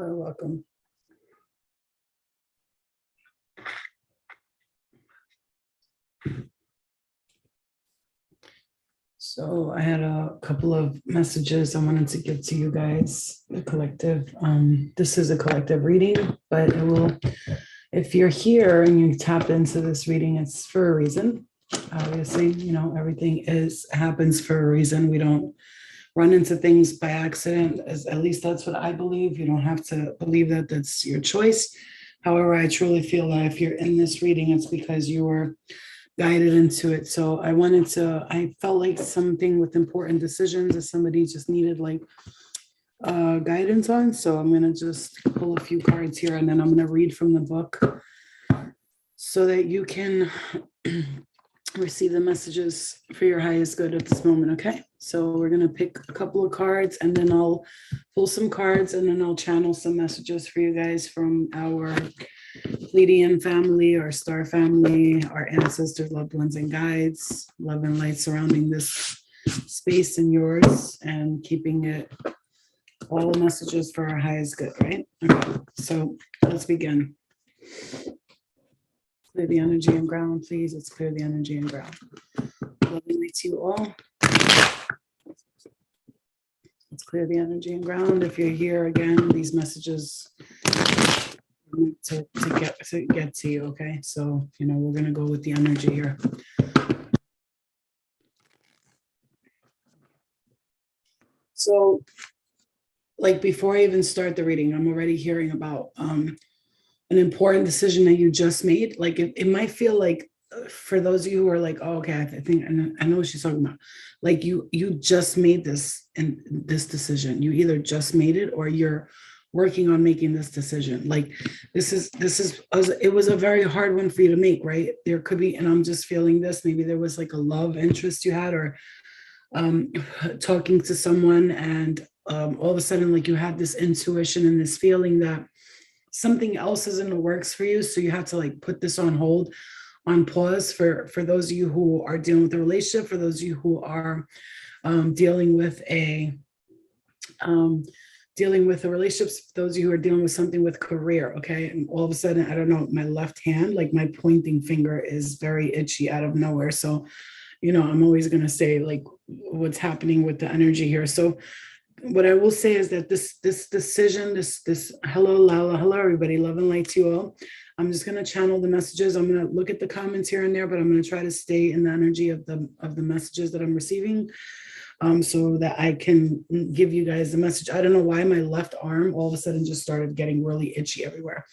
You're welcome. So I had a couple of messages I wanted to give to you guys, the collective. This is a collective reading, but it will, if you're here and you tap into this reading, it's for a reason. Obviously, everything happens for a reason. We don't run into things by accident, at least that's what I believe. You don't have to believe that. That's your choice. However, I truly feel that if you're in this reading, it's because you were guided into it. So I felt like something with important decisions that somebody just needed like guidance on. So I'm going to just pull a few cards here and then I'm going to read from the book so that you can receive the messages for your highest good at this moment. Okay. So we're going to pick a couple of cards and then I'll pull some cards and then I'll channel some messages for you guys from our Pleiadian family, our star family, our ancestors, loved ones, and guides. Love and light surrounding this space and yours, and keeping it all messages for our highest good, right? Okay, so let's begin. Clear the energy and ground, please. Let's clear the energy and ground. Love and light to you all. Let's clear the energy and ground. If you're here again, these messages to get to you, okay? So, we're gonna go with the energy here. So, like before I even start the reading, I'm already hearing about an important decision that you just made. Like it might feel like for those of you who are like, oh, okay, I think I know what she's talking about. Like you just made this decision. You either just made it or you're working on making this decision. Like it was a very hard one for you to make, right? There could be, and I'm just feeling this, maybe there was like a love interest you had or talking to someone and all of a sudden like you had this intuition and this feeling that something else is in the works for you. So you have to like put this on hold, on pause for those of you who are dealing with a relationship, for those of you who are dealing with a relationships, those of you who are dealing with something with career, okay? And all of a sudden, I don't know, my left hand, like my pointing finger is very itchy out of nowhere. So, I'm always going to say like what's happening with the energy here. So what I will say is that this decision, this hello, Lala, hello, everybody, love and light to you all. I'm just going to channel the messages. I'm going to look at the comments here and there, but I'm going to try to stay in the energy of the messages that I'm receiving. So that I can give you guys the message. I don't know why my left arm all of a sudden just started getting really itchy everywhere.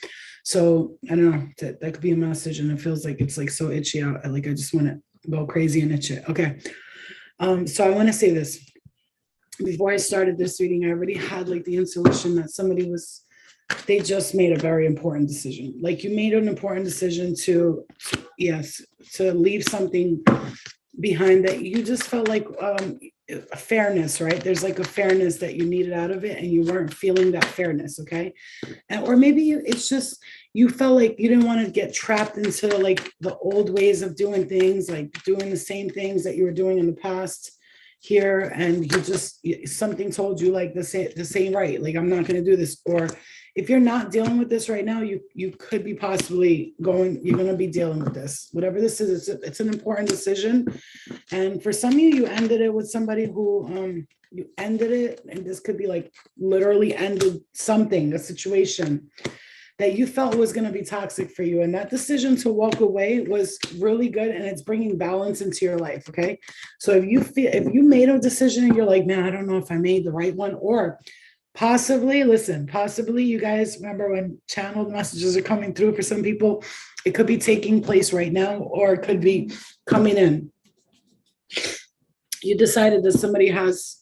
So I don't know, that could be a message and it feels like it's like so itchy out. I just want to go crazy and itch it. Okay. So I want to say this. Before I started this reading, I already had like the intuition that they just made a very important decision. Like you made an important decision to leave something behind that you just felt like a fairness, right? There's like a fairness that you needed out of it and you weren't feeling that fairness, okay? Or maybe it's just you felt like you didn't want to get trapped into like the old ways of doing things, like doing the same things that you were doing in the past here, and something told you like this ain't right, like I'm not going to do this. Or if you're not dealing with this right now, you could be possibly you're going to be dealing with this, whatever this is. It's an important decision, and for some of you ended it with somebody who you ended it, and this could be like literally ended something, a situation that you felt was going to be toxic for you. And that decision to walk away was really good. And it's bringing balance into your life. Okay. So if you made a decision and you're like, man, I don't know if I made the right one, or possibly you guys remember when channeled messages are coming through for some people, it could be taking place right now, or it could be coming in. You decided that somebody has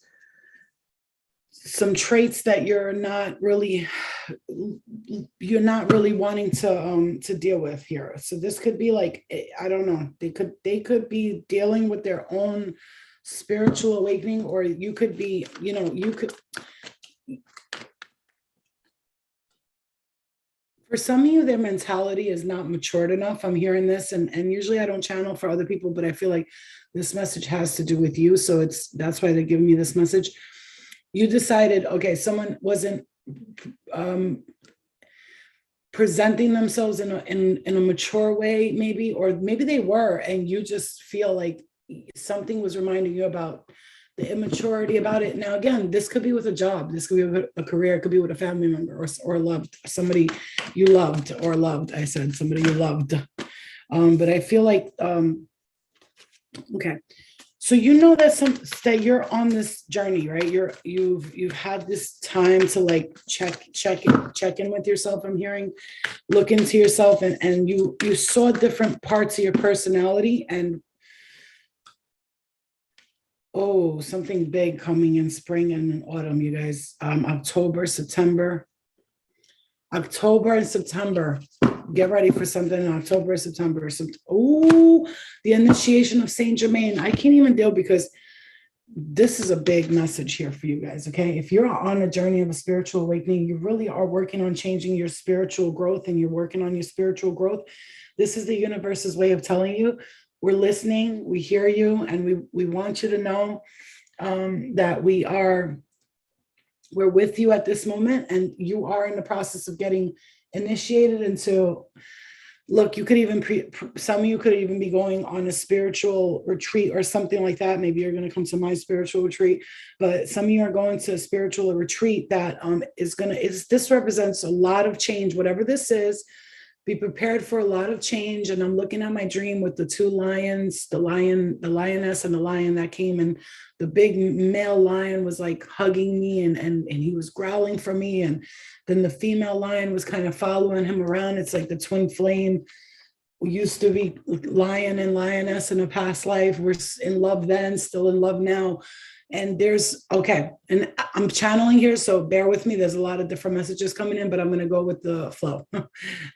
some traits that you're not really wanting to deal with here. So this could be like, I don't know, they could be dealing with their own spiritual awakening, or you could be, for some of you, their mentality is not matured enough. I'm hearing this, and usually I don't channel for other people, but I feel like this message has to do with you. So that's why they're giving me this message. You decided, okay, someone wasn't um, presenting themselves in a mature way, maybe, or maybe they were, and you just feel like something was reminding you about the immaturity about it. Now, again, this could be with a job, this could be with a career, it could be with a family member, or loved somebody you loved, or loved. I said somebody you loved, but I feel like okay. So you know that you're on this journey, right? You've had this time to like check in with yourself. I'm hearing, look into yourself, and you saw different parts of your personality, and oh, something big coming in spring and in autumn, you guys. October and September. Get ready for something in October, September. Oh, the initiation of Saint Germain. I can't even deal, because this is a big message here for you guys. Okay. If you're on a journey of a spiritual awakening, you really are working on changing your spiritual growth, and you're working on your spiritual growth. This is the universe's way of telling you, we're listening, we hear you, and we want you to know that we're with you at this moment, and you are in the process of getting initiated into, look, you could even some of you could even be going on a spiritual retreat or something like that. Maybe you're going to come to my spiritual retreat, but some of you are going to a spiritual retreat that this represents a lot of change. Whatever this is, be prepared for a lot of change. And I'm looking at my dream with the two lions, the lioness and the lion that came, and the big male lion was like hugging me, and he was growling for me. And then the female lion was kind of following him around. It's like the twin flame. We used to be lion and lioness in a past life. We're in love then, still in love now. And and I'm channeling here, so bear with me. There's a lot of different messages coming in, but I'm going to go with the flow.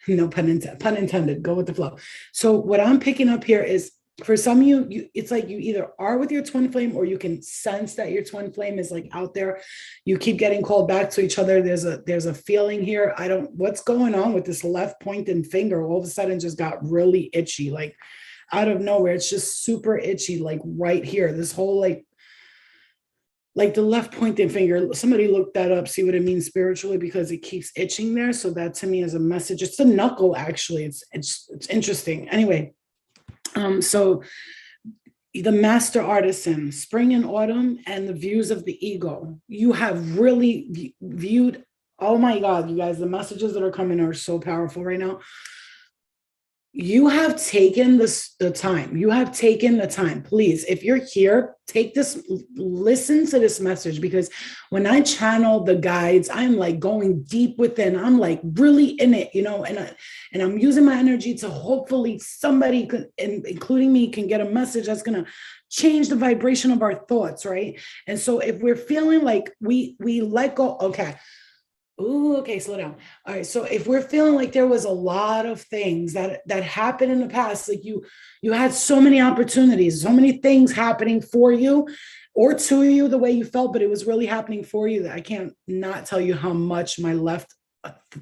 No pun intended, go with the flow. So what I'm picking up here is, for some of you, it's like you either are with your twin flame, or you can sense that your twin flame is like out there. You keep getting called back to each other. There's a feeling here. What's going on with this left pointing finger? All of a sudden just got really itchy, like out of nowhere. It's just super itchy, like right here. This whole like the left pointing finger, somebody look that up, see what it means spiritually, because it keeps itching there. So that to me is a message. It's a knuckle, actually. It's interesting. Anyway, so the master artisan, spring and autumn, and the views of the ego. You have really viewed, oh my God, you guys, the messages that are coming are so powerful right now. You have taken the time. You have taken the time. Please, if you're here, listen to this message, because when I channel the guides, I'm like going deep within. I'm like really in it, and I'm using my energy to hopefully somebody could, including me, can get a message that's going to change the vibration of our thoughts, right? And so if we're feeling like we let go, okay. Ooh, okay, slow down. All right. So if we're feeling like there was a lot of things that happened in the past, like you had so many opportunities, so many things happening for you or to you the way you felt, but it was really happening for you, that I can't not tell you how much my left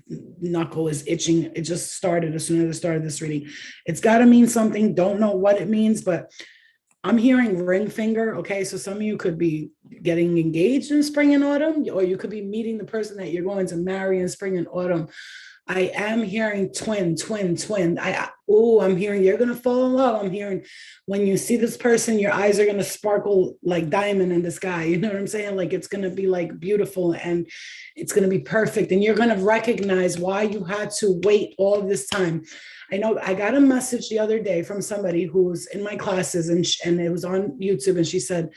knuckle is itching. It just started as soon as I started this reading. It's got to mean something. Don't know what it means, but I'm hearing ring finger. Okay. So some of you could be getting engaged in spring and autumn, or you could be meeting the person that you're going to marry in spring and autumn. I am hearing twin. I'm hearing you're going to fall in love. I'm hearing when you see this person, your eyes are going to sparkle like diamond in the sky. You know what I'm saying? Like it's going to be like beautiful, and it's going to be perfect. And you're going to recognize why you had to wait all this time. I know I got a message the other day from somebody who's in my classes, and it was on YouTube, and she said,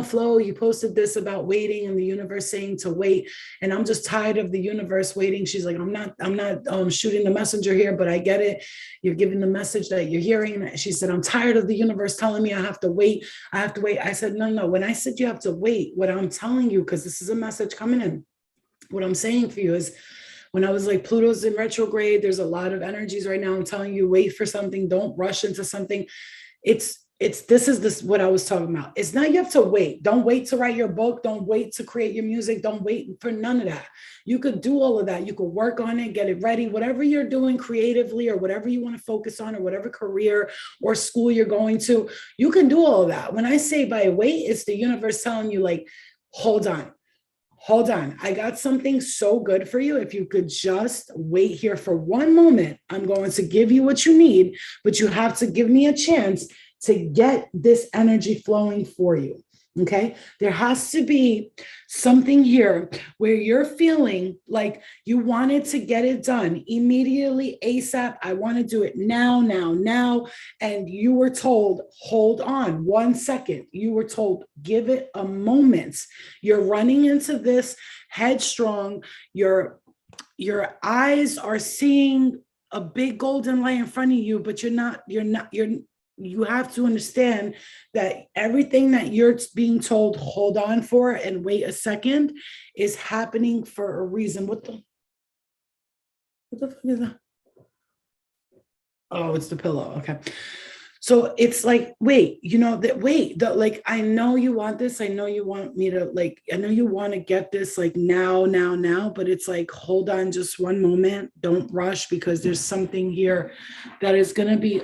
Flo, you posted this about waiting and the universe saying to wait. And I'm just tired of the universe waiting. She's like, I'm not shooting the messenger here, but I get it. You're giving the message that you're hearing. She said, I'm tired of the universe telling me I have to wait. I said, no. When I said you have to wait, what I'm telling you, because this is a message coming in, what I'm saying for you is, when I was like, Pluto's in retrograde, there's a lot of energies right now. I'm telling you, wait for something. Don't rush into something. This is what I was talking about. It's not, you have to wait. Don't wait to write your book. Don't wait to create your music. Don't wait for none of that. You could do all of that. You could work on it, get it ready, whatever you're doing creatively, or whatever you want to focus on, or whatever career or school you're going to, you can do all of that. When I say by wait, it's the universe telling you, like, hold on. hold on. I got something so good for you. If you could just wait here for one moment, I'm going to give you what you need, but you have to give me a chance to get this energy flowing for you. Okay. There has to be something here where you're feeling like you wanted to get it done immediately, ASAP. I want to do it now, now, now. And you were told, hold on 1 second. You were told, give it a moment. You're running into this headstrong. Your eyes are seeing a big golden light in front of you, but you have to understand that everything that you're being told, hold on for and wait a second, is happening for a reason. What the fuck is that? Oh, it's the pillow. Okay. So it's like, wait, like, I know you want this. I know you want me to, like, I know you want to get this, like, now, now, now, but it's like, hold on just one moment. Don't rush, because there's something here that is going to be,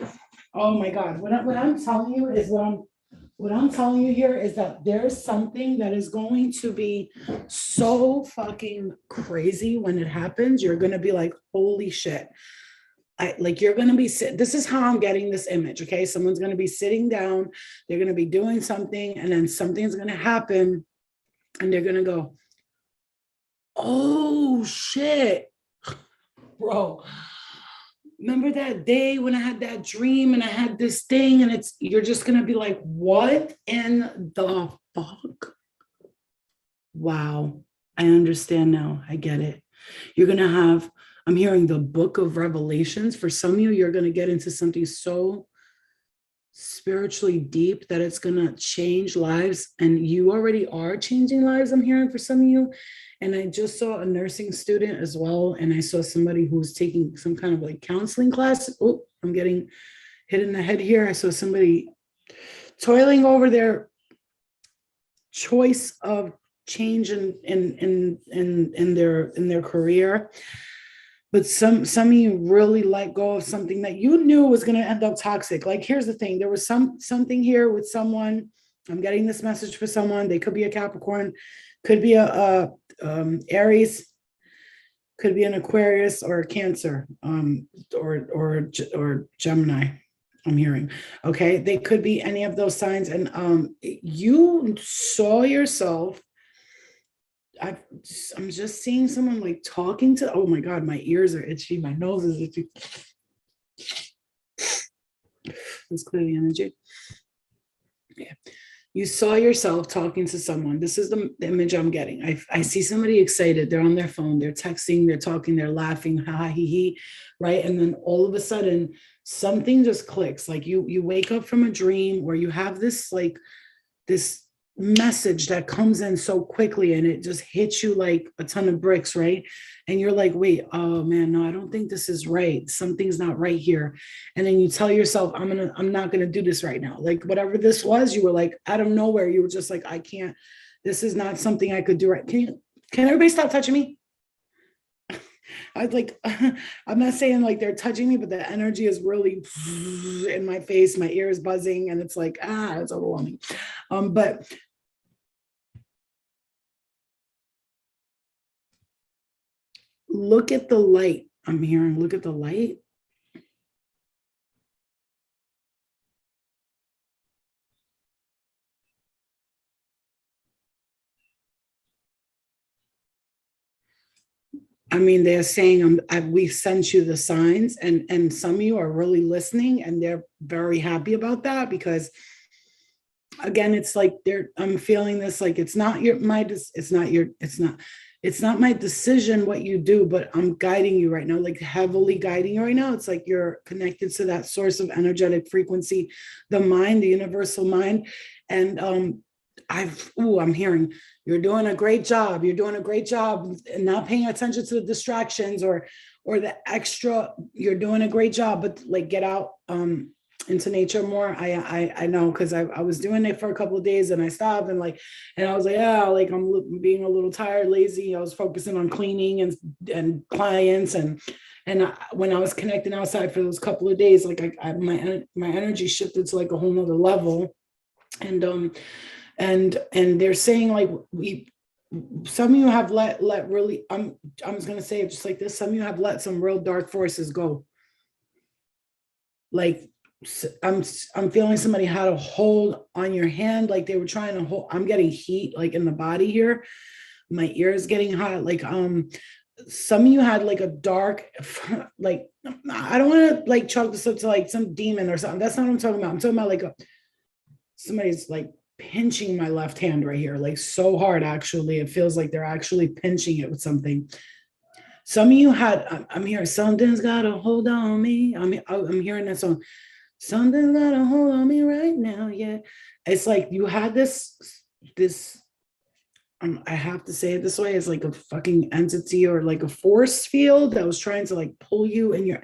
oh my God. What I'm telling you is what I'm telling you here is that there's something that is going to be so fucking crazy when it happens. You're going to be like, holy shit. You're going to be this is how I'm getting this image. Okay. Someone's going to be sitting down. They're going to be doing something, and then something's going to happen, and they're going to go, oh shit, bro. Remember that day when I had that dream and I had this thing, and you're just going to be like, what in the fuck? Wow. I understand now. I get it. You're going to have, I'm hearing the book of Revelations. For some of you, you're going to get into something so spiritually deep that it's going to change lives. And you already are changing lives, I'm hearing, for some of you. And I just saw a nursing student as well. And I saw somebody who's taking some kind of like counseling class. Oh, I'm getting hit in the head here. I saw somebody toiling over their choice of change in their career. But some of you really let go of something that you knew was going to end up toxic. Like, here's the thing. There was something here with someone. I'm getting this message for someone. They could be a Capricorn, could be a Aries, could be an Aquarius or a Cancer, or Gemini. I'm hearing. Okay. They could be any of those signs. And you saw yourself. I'm just seeing someone like talking to, oh my God, my ears are itchy. My nose is itchy. Let's clear the energy. Yeah. You saw yourself talking to someone. This is the image I'm getting. I see somebody excited. They're on their phone. They're texting. They're talking. They're laughing. Ha ha he he. Right. And then all of a sudden something just clicks. Like you wake up from a dream, or you have this message that comes in so quickly, and it just hits you like a ton of bricks, right? And you're like, wait, oh man, no, I don't think this is right. Something's not right here. And then you tell yourself, I'm not gonna do this right now. Like, whatever this was, you were like, out of nowhere, you were just like, I can't, this is not something I could do right. Can everybody stop touching me? I'd like, I'm not saying like they're touching me, but the energy is really in my face, my ear is buzzing, and it's like, it's overwhelming. But look at the light. I'm hearing, look at the light. I mean, they're saying, we sent you the signs, and some of you are really listening, and they're very happy about that, because again, it's like I'm feeling this, like, it's not my decision what you do, but I'm guiding you right now, like heavily guiding you right now. It's like you're connected to that source of energetic frequency, the mind, the universal mind. And I'm hearing, you're doing a great job. You're doing a great job and not paying attention to the distractions or the extra. You're doing a great job, but like, get out into nature more. I know, because I was doing it for a couple of days and I stopped, and I was like, yeah, like I'm being a little tired, lazy. I was focusing on cleaning and clients, and when I was connecting outside for those couple of days, like my energy shifted to like a whole nother level. And they're saying, like, some of you have let really, I'm just gonna say it just like this. Some of you have let some real dark forces go. Like I'm feeling somebody had a hold on your hand, like they were trying to hold. I'm getting heat like in the body here. My ear is getting hot. Like some of you had like a dark, like I don't want to like chalk this up to like some demon or something. That's not what I'm talking about. I'm talking about like somebody's like pinching my left hand right here, like so hard. Actually, it feels like they're actually pinching it with something. Some of you had, I'm hearing something's got a hold on me. I'm hearing that song. Something's got a hold on me right now. Yeah. It's like you had this, I have to say it this way, it's like a fucking entity or like a force field that was trying to like pull you in your,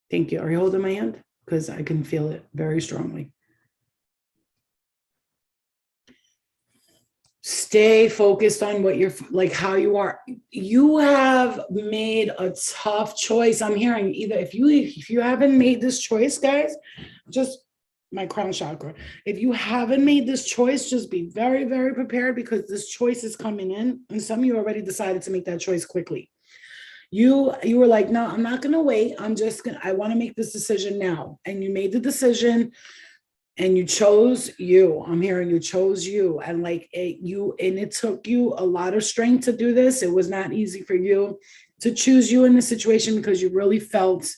thank you. Are you holding my hand? Because I can feel it very strongly. Stay focused on what you're like, how you are. You have made a tough choice. I'm hearing either if you haven't made this choice, guys, just my crown chakra. If you haven't made this choice, just be very, very prepared because this choice is coming in. And some of you already decided to make that choice quickly. You were like, no, I'm not gonna wait. I want to make this decision now. And you made the decision and you chose you. I'm hearing you chose you. And like it took you a lot of strength to do this. It was not easy for you to choose you in this situation because you really felt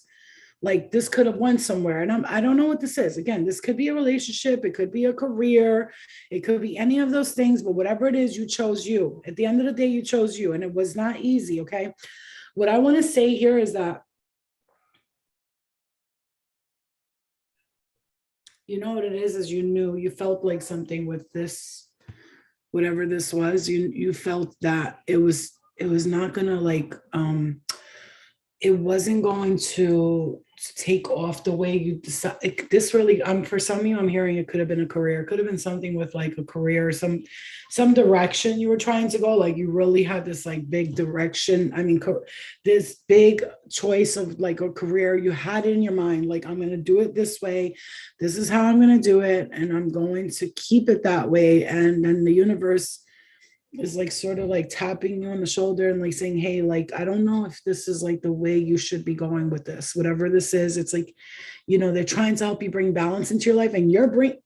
like this could have went somewhere. And I don't know what this is. Again, this could be a relationship, it could be a career, it could be any of those things, but whatever it is, you chose you. At the end of the day, you chose you, and it was not easy. Okay. What I want to say here is that, you know what it is you felt like something with this, whatever this was, you felt that it was not gonna like it wasn't going to take off the way you decide. This really, for some of you, I'm hearing it could have been a career. It could have been something with like a career, some direction you were trying to go. Like you really had this like big direction. I mean, this big choice of like a career you had in your mind. Like I'm going to do it this way. This is how I'm going to do it, and I'm going to keep it that way. And then the universe is like sort of like tapping you on the shoulder and like saying, hey, like I don't know if this is like the way you should be going with this, whatever this is. It's like, they're trying to help you bring balance into your life, and you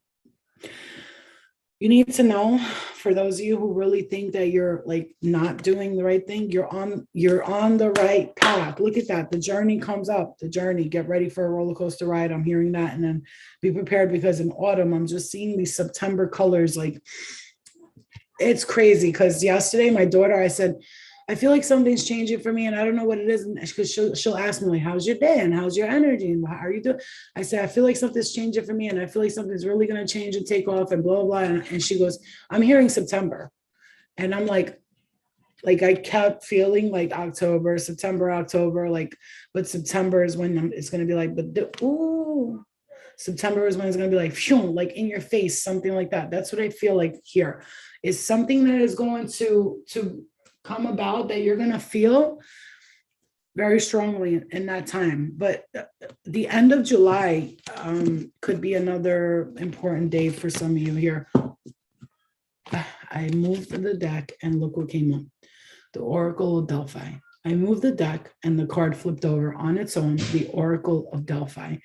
need to know, for those of you who really think that you're like not doing the right thing, you're on the right path. Look at that. The journey comes up. The journey. Get ready for a roller coaster ride. I'm hearing that. And then be prepared, because in autumn, I'm just seeing these September colors. Like it's crazy, because yesterday my daughter, I said, I feel like something's changing for me and I don't know what it is. Because she'll ask me like, how's your day and how's your energy and how are you doing? I said, I feel like something's changing for me and I feel like something's really going to change and take off and blah, blah, blah. And she goes, I'm hearing September. And I'm like I kept feeling like October, September, October, like, but September is when it's going to be like, September is when it's going to be like, phew, like in your face, something like that. That's what I feel like here is something that is going to come about that you're going to feel very strongly in that time. But the end of July could be another important day for some of you here. I moved the deck and look what came up. The Oracle of Delphi. I moved the deck and the card flipped over on its own, the Oracle of Delphi.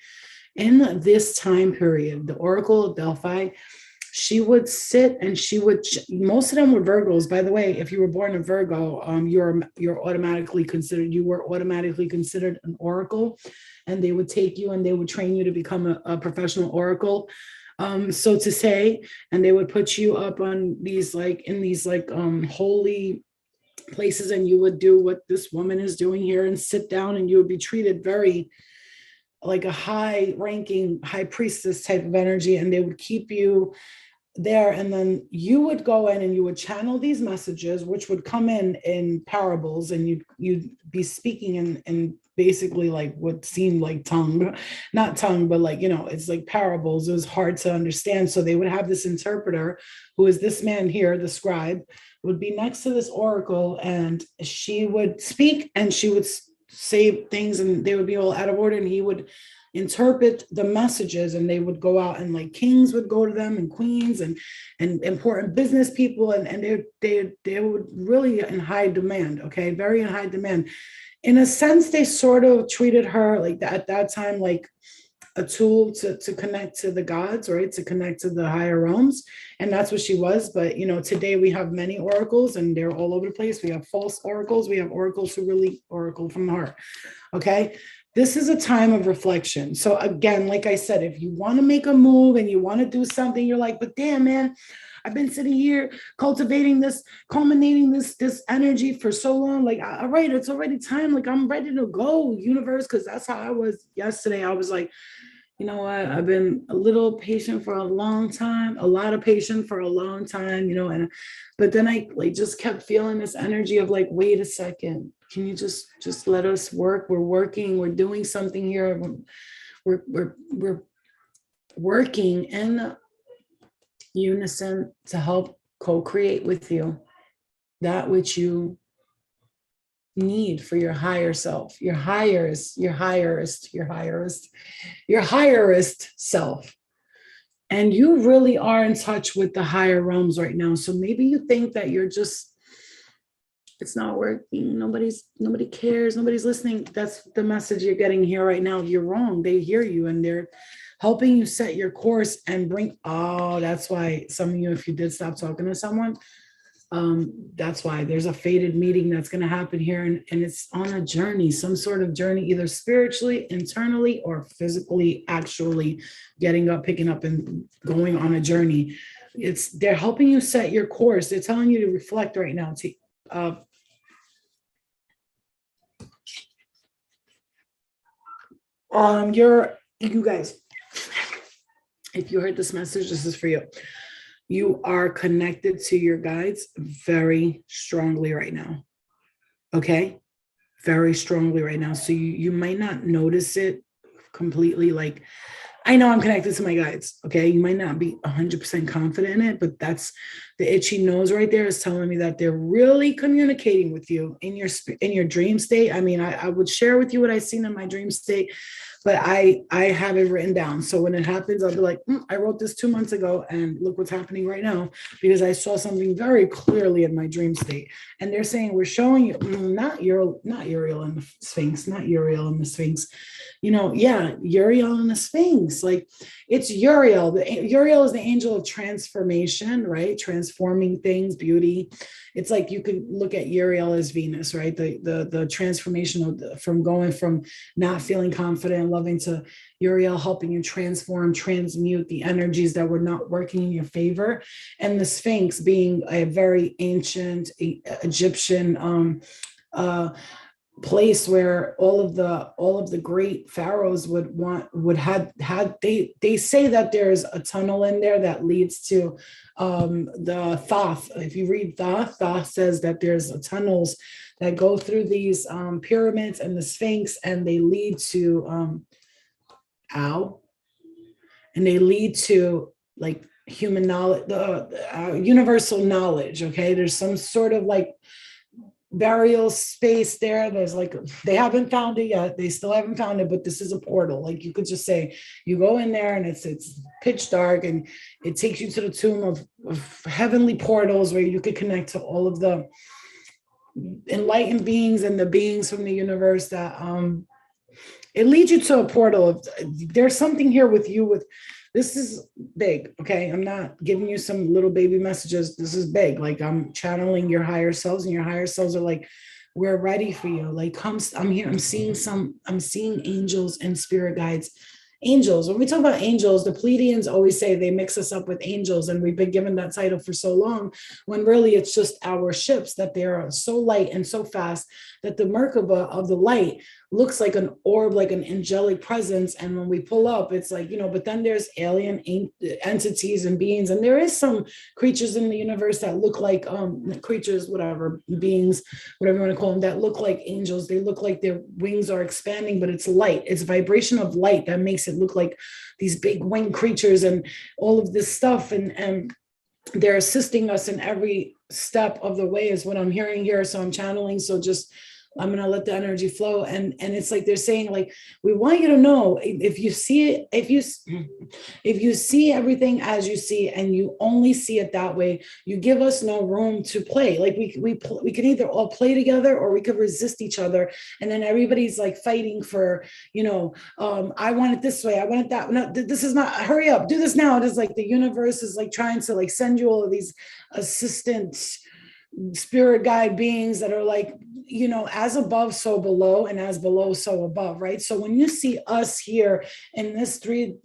In this time period, the Oracle of Delphi, she would sit and most of them were Virgos. By the way, if you were born a Virgo, you're automatically considered, an oracle, and they would take you and they would train you to become a professional oracle. So to say, and they would put you up on these holy places, and you would do what this woman is doing here and sit down, and you would be treated very like a high ranking high priestess type of energy, and they would keep you there, and then you would go in and you would channel these messages, which would come in parables, and you'd be speaking in basically like what seemed like not tongue, but like, it's like parables. It was hard to understand. So they would have this interpreter, who is this man here, the scribe, would be next to this oracle, and she would speak and she would say things and they would be all out of order, and he would interpret the messages, and they would go out, and like kings would go to them, and queens, and important business people, and they would really in high demand, okay, very in high demand. In a sense, they sort of treated her like that at that time, like a tool to connect to the gods, right? To connect to the higher realms. And that's what she was. But, today we have many oracles, and they're all over the place. We have false oracles. We have oracles who really oracle from the heart. Okay. This is a time of reflection. So again, like I said, if you want to make a move and you want to do something, you're like, but damn, man, I've been sitting here cultivating this, culminating this energy for so long. Like, all right, it's already time. Like, I'm ready to go, universe, because that's how I was yesterday. I was like, you know what? I've been a little patient for a long time, a lot of patience for a long time, but then I like just kept feeling this energy of like, wait a second, can you just let us work? We're working, we're doing something here. We're working in unison to help co-create with you that which you need for your higher self, your highest self. And you really are in touch with the higher realms right now. So maybe you think that it's not working. Nobody cares. Nobody's listening. That's the message you're getting here right now. You're wrong. They hear you, and they're helping you set your course and that's why some of you, if you did stop talking to someone, that's why there's a fated meeting that's going to happen here, and it's on a journey, some sort of journey, either spiritually, internally, or physically, actually getting up, picking up, and going on a journey. They're helping you set your course. They're telling you to reflect right now. You guys, if you heard this message, this is for you. You are connected to your guides very strongly right now. Okay? Very strongly right now. So you might not notice it completely. Like, I know I'm connected to my guides. Okay? You might not be 100% confident in it, but that's the itchy nose right there is telling me that they're really communicating with you in your dream state. I mean, I would share with you what I've seen in my dream state, but I have it written down. So when it happens, I'll be like, I wrote this 2 months ago, and look what's happening right now, because I saw something very clearly in my dream state. And they're saying, we're showing you, not Uriel and the Sphinx, not Uriel and the Sphinx. Uriel and the Sphinx. Like, it's Uriel. Uriel is the angel of transformation, right? Transforming things, beauty. It's like you could look at Uriel as Venus, right? The transformation from going from not feeling confident and loving to Uriel helping you transmute the energies that were not working in your favor. And the Sphinx being a very ancient Egyptian place where all of the great pharaohs they say that there's a tunnel in there that leads to the Thoth. If you read Thoth says that there's tunnels that go through these pyramids and the Sphinx, and they lead to like human knowledge, the universal knowledge. Okay, there's some sort of like burial space there. There's like, they haven't found it yet. They still haven't found it, but this is a portal. Like, you could just say, you go in there and it's pitch dark, and it takes you to the tomb of heavenly portals where you could connect to all of the enlightened beings and the beings from the universe that it leads you to a portal of, there's something here with you. This is big, okay? I'm not giving you some little baby messages. This is big. Like, I'm channeling your higher selves, and your higher selves are like, we're ready for you. Like, I'm here. I'm seeing angels and spirit guides. Angels, when we talk about angels, the Pleiadians always say they mix us up with angels, and we've been given that title for so long, when really it's just our ships, that they are so light and so fast that the Merkaba of the light looks like an orb, like an angelic presence. And when we pull up, it's like, but then there's alien entities and beings. And there is some creatures in the universe that look like creatures, whatever, beings, whatever you want to call them, that look like angels. They look like their wings are expanding, but it's light. It's vibration of light that makes it look like these big winged creatures and all of this stuff. And they're assisting us in every step of the way is what I'm hearing here. So I'm channeling. So just I'm going to let the energy flow. And it's like they're saying, like, we want you to know, if you see it, if you see everything as you see and you only see it that way, you give us no room to play. Like we can either all play together or we could resist each other. And then everybody's like fighting for, I want it this way, I want it that. No, this is not, hurry up, do this now. It is like the universe is like trying to like send you all of these assistants, spirit guide beings that are like, as above, so below, and as below, so above, right? So when you see us here in this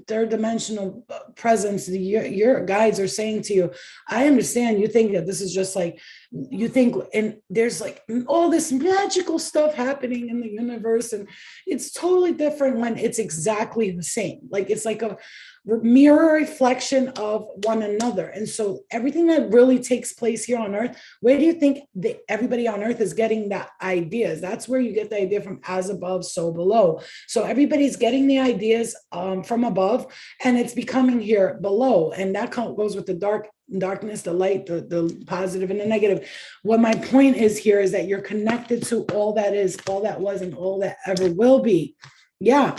third dimensional presence, your guides are saying to you, I understand you think that this is just like, you think, and there's like all this magical stuff happening in the universe, and it's totally different when it's exactly the same. Like it's like a mirror reflection of one another. And so everything that really takes place here on earth, where do you think that everybody on earth is getting that ideas? That's where you get the idea from, as above, so below. So everybody's getting the ideas from above, and it's becoming here below. And that goes with the darkness, the light, the positive and the negative. What my point is here is that you're connected to all that is, all that was, and all that ever will be. Yeah.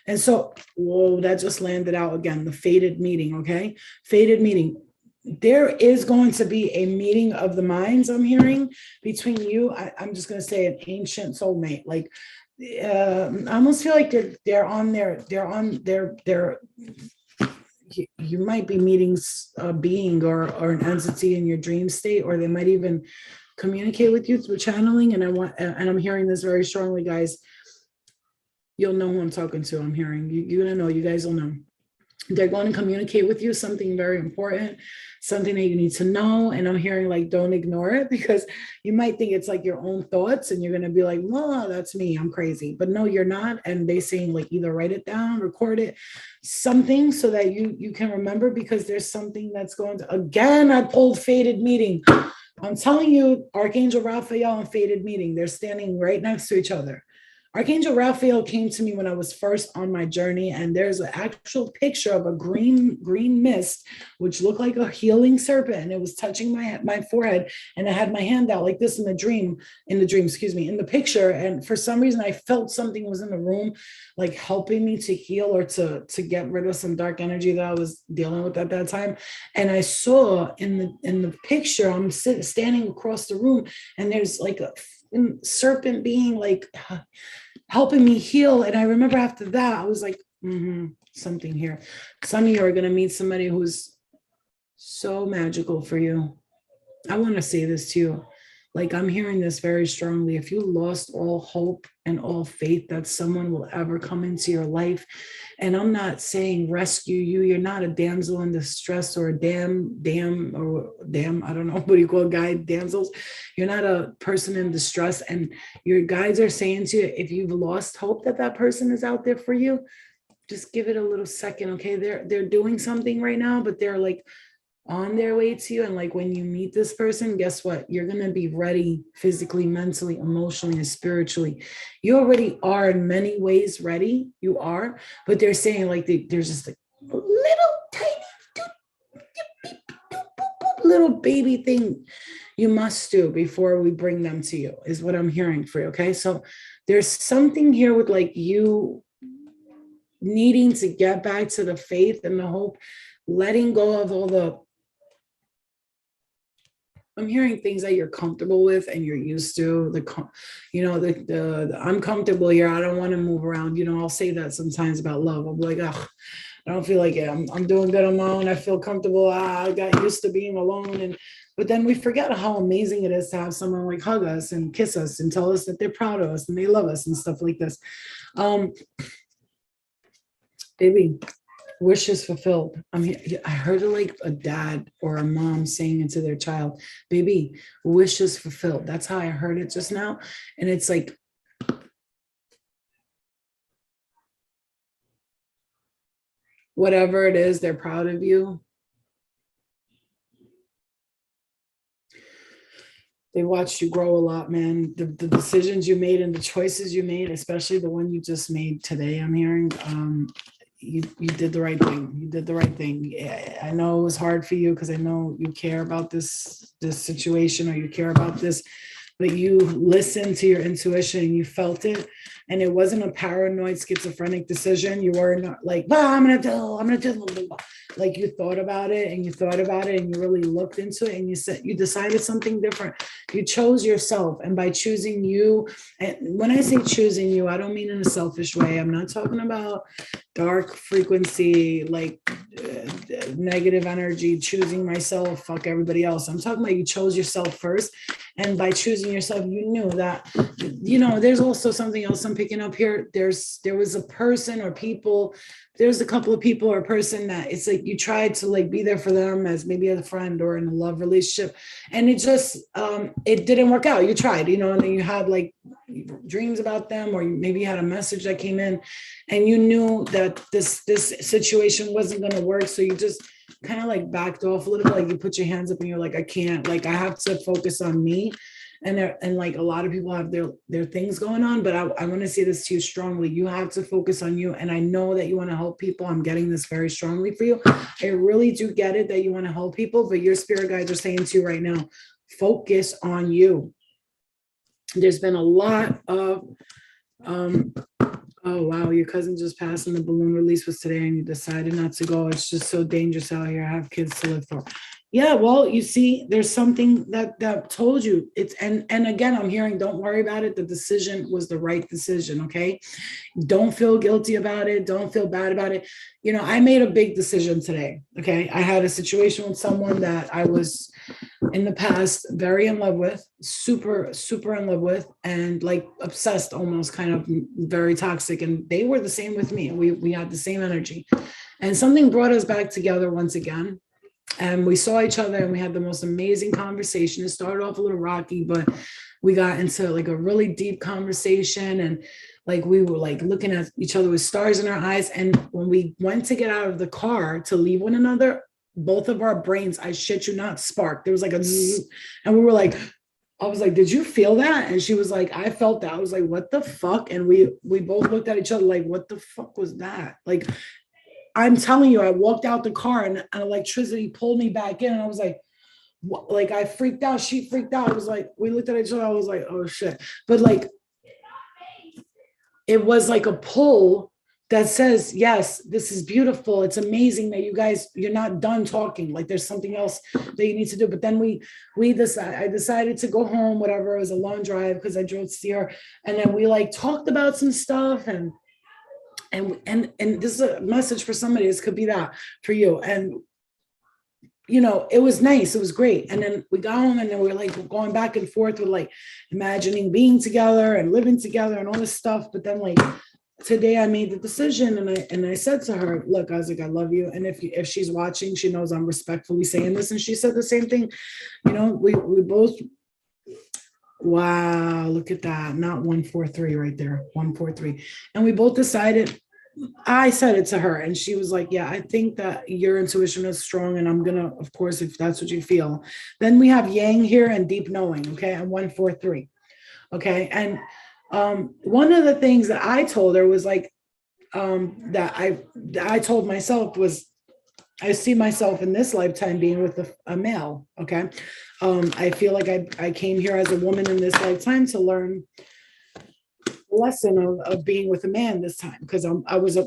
And so, whoa, that just landed out again, the fated meeting, okay? Fated meeting. There is going to be a meeting of the minds, I'm hearing, between you. I'm just going to say an ancient soulmate. Like, I almost feel like you might be meeting a being or an entity in your dream state, or they might even communicate with you through channeling. And I'm hearing this very strongly, guys. You'll know who I'm talking to. I'm hearing you're gonna know. You guys will know. They're going to communicate with you something very important, something that you need to know. And I'm hearing like, don't ignore it, because you might think it's like your own thoughts, and you're gonna be like, "No, that's me. I'm crazy." But no, you're not. And they saying like, either write it down, record it, something, so that you can remember, because there's something that's going to. Again, I pulled fated meeting. I'm telling you, Archangel Raphael and fated meeting. They're standing right next to each other. Archangel Raphael came to me when I was first on my journey, and there's an actual picture of a green mist, which looked like a healing serpent, and it was touching my forehead, and I had my hand out like this in the dream, in the picture, and for some reason I felt something was in the room, like helping me to heal or to get rid of some dark energy that I was dealing with at that time. And I saw in the picture, I'm standing across the room, and there's like a serpent being like helping me heal. And I remember after that, I was like, something here. Some of you are going to meet somebody who's so magical for you. I want to say this to you. Like, I'm hearing this very strongly. If you lost all hope and all faith that someone will ever come into your life, and I'm not saying rescue you, you're not a damsel in distress or a damn, I don't know, what do you call guide damsels? You're not a person in distress. And your guides are saying to you, if you've lost hope that person is out there for you, just give it a little second, okay? They're doing something right now, but they're like on their way to you. And like, when you meet this person, guess what? You're going to be ready physically, mentally, emotionally, and spiritually. You already are in many ways ready. You are, but they're saying like there's just a little tiny little baby thing you must do before we bring them to you, is what I'm hearing for you. Okay. So there's something here with like you needing to get back to the faith and the hope, letting go of all the, I'm hearing things that you're comfortable with and you're used to. The I'm comfortable here, I don't want to move around. I'll say that sometimes about love. I'm like, oh, I don't feel like it. I'm doing good on my own. I feel comfortable. I got used to being alone. But then we forget how amazing it is to have someone like hug us and kiss us and tell us that they're proud of us and they love us and stuff like this. Baby, wishes fulfilled. I mean, I heard it like a dad or a mom saying it to their child, baby, wishes fulfilled. That's how I heard it just now. And it's like, whatever it is, they're proud of you. They watched you grow a lot, man. The decisions you made and the choices you made, especially the one you just made today, I'm hearing, you did the right thing. You did the right thing. I know it was hard for you because I know you care about this situation, or you care about this but you listened to your intuition, you felt it, and it wasn't a paranoid schizophrenic decision. You were not like, well, I'm gonna do, like you thought about it and you thought about it and you really looked into it and you said you decided something different. You chose yourself, and by choosing you, and when I say choosing you, I don't mean in a selfish way. I'm not talking about dark frequency, like negative energy, choosing myself, fuck everybody else. I'm talking about you chose yourself first. And by choosing yourself, you knew that, there's also something else I'm picking up here. There was a person or people, there's a couple of people or a person that it's like you tried to like be there for them as maybe a friend or in a love relationship. And it just, it didn't work out. You tried, and then you had like dreams about them, or maybe you had a message that came in and you knew that this situation wasn't going to work. So you just kind of like backed off a little bit, like you put your hands up and you're like, I can't, like I have to focus on me. And like a lot of people have their things going on, but I want to say this to you strongly. You have to focus on you. And I know that you want to help people. I'm getting this very strongly for you. I really do get it that you want to help people, but your spirit guides are saying to you right now, focus on you. There's been a lot of oh wow, your cousin just passed and the balloon release was today and you decided not to go. It's just so dangerous out here. I have kids to live for. Yeah, well, you see, there's something that told you it's, and again, I'm hearing, don't worry about it. The decision was the right decision. Okay. Don't feel guilty about it. Don't feel bad about it. I made a big decision today. Okay. I had a situation with someone that I was in the past very in love with, super, super in love with, and like obsessed, almost kind of very toxic. And they were the same with me. We had the same energy. And something brought us back together once again. And we saw each other and we had the most amazing conversation. It started off a little rocky, but we got into like a really deep conversation. And like we were like looking at each other with stars in our eyes. And when we went to get out of the car to leave one another, both of our brains, I shit you not, sparked. There was like a zzz, and we were like, I was like, did you feel that? And she was like, I felt that. I was like, what the fuck? And we both looked at each other like, what the fuck was that? Like, I'm telling you, I walked out the car and electricity pulled me back in. And I was like, what? Like I freaked out. She freaked out. I was like, we looked at each other. I was like, oh shit. But like, it was like a pull that says, yes, this is beautiful. It's amazing that you guys, you're not done talking. Like there's something else that you need to do. But then I decided to go home, whatever. It was a long drive because I drove to see her. And then we like talked about some stuff and this is a message for somebody. This could be that for you. And it was nice. It was great. And then we got home and then we were like going back and forth with like imagining being together and living together and all this stuff. But then like today I made the decision and I said to her, look, I was like, I love you. And if she's watching, she knows I'm respectfully saying this. And she said the same thing. We both, wow, look at that. Not 143 right there, 143. And we both decided, I said it to her and she was like, yeah, I think that your intuition is strong. And I'm going to, of course, if that's what you feel, then we have yang here and deep knowing. Okay. And 143. Okay. And one of the things that I told her was like, that I told myself was, I see myself in this lifetime being with a male. Okay. I feel like I came here as a woman in this lifetime to learn lesson of being with a man this time, because I was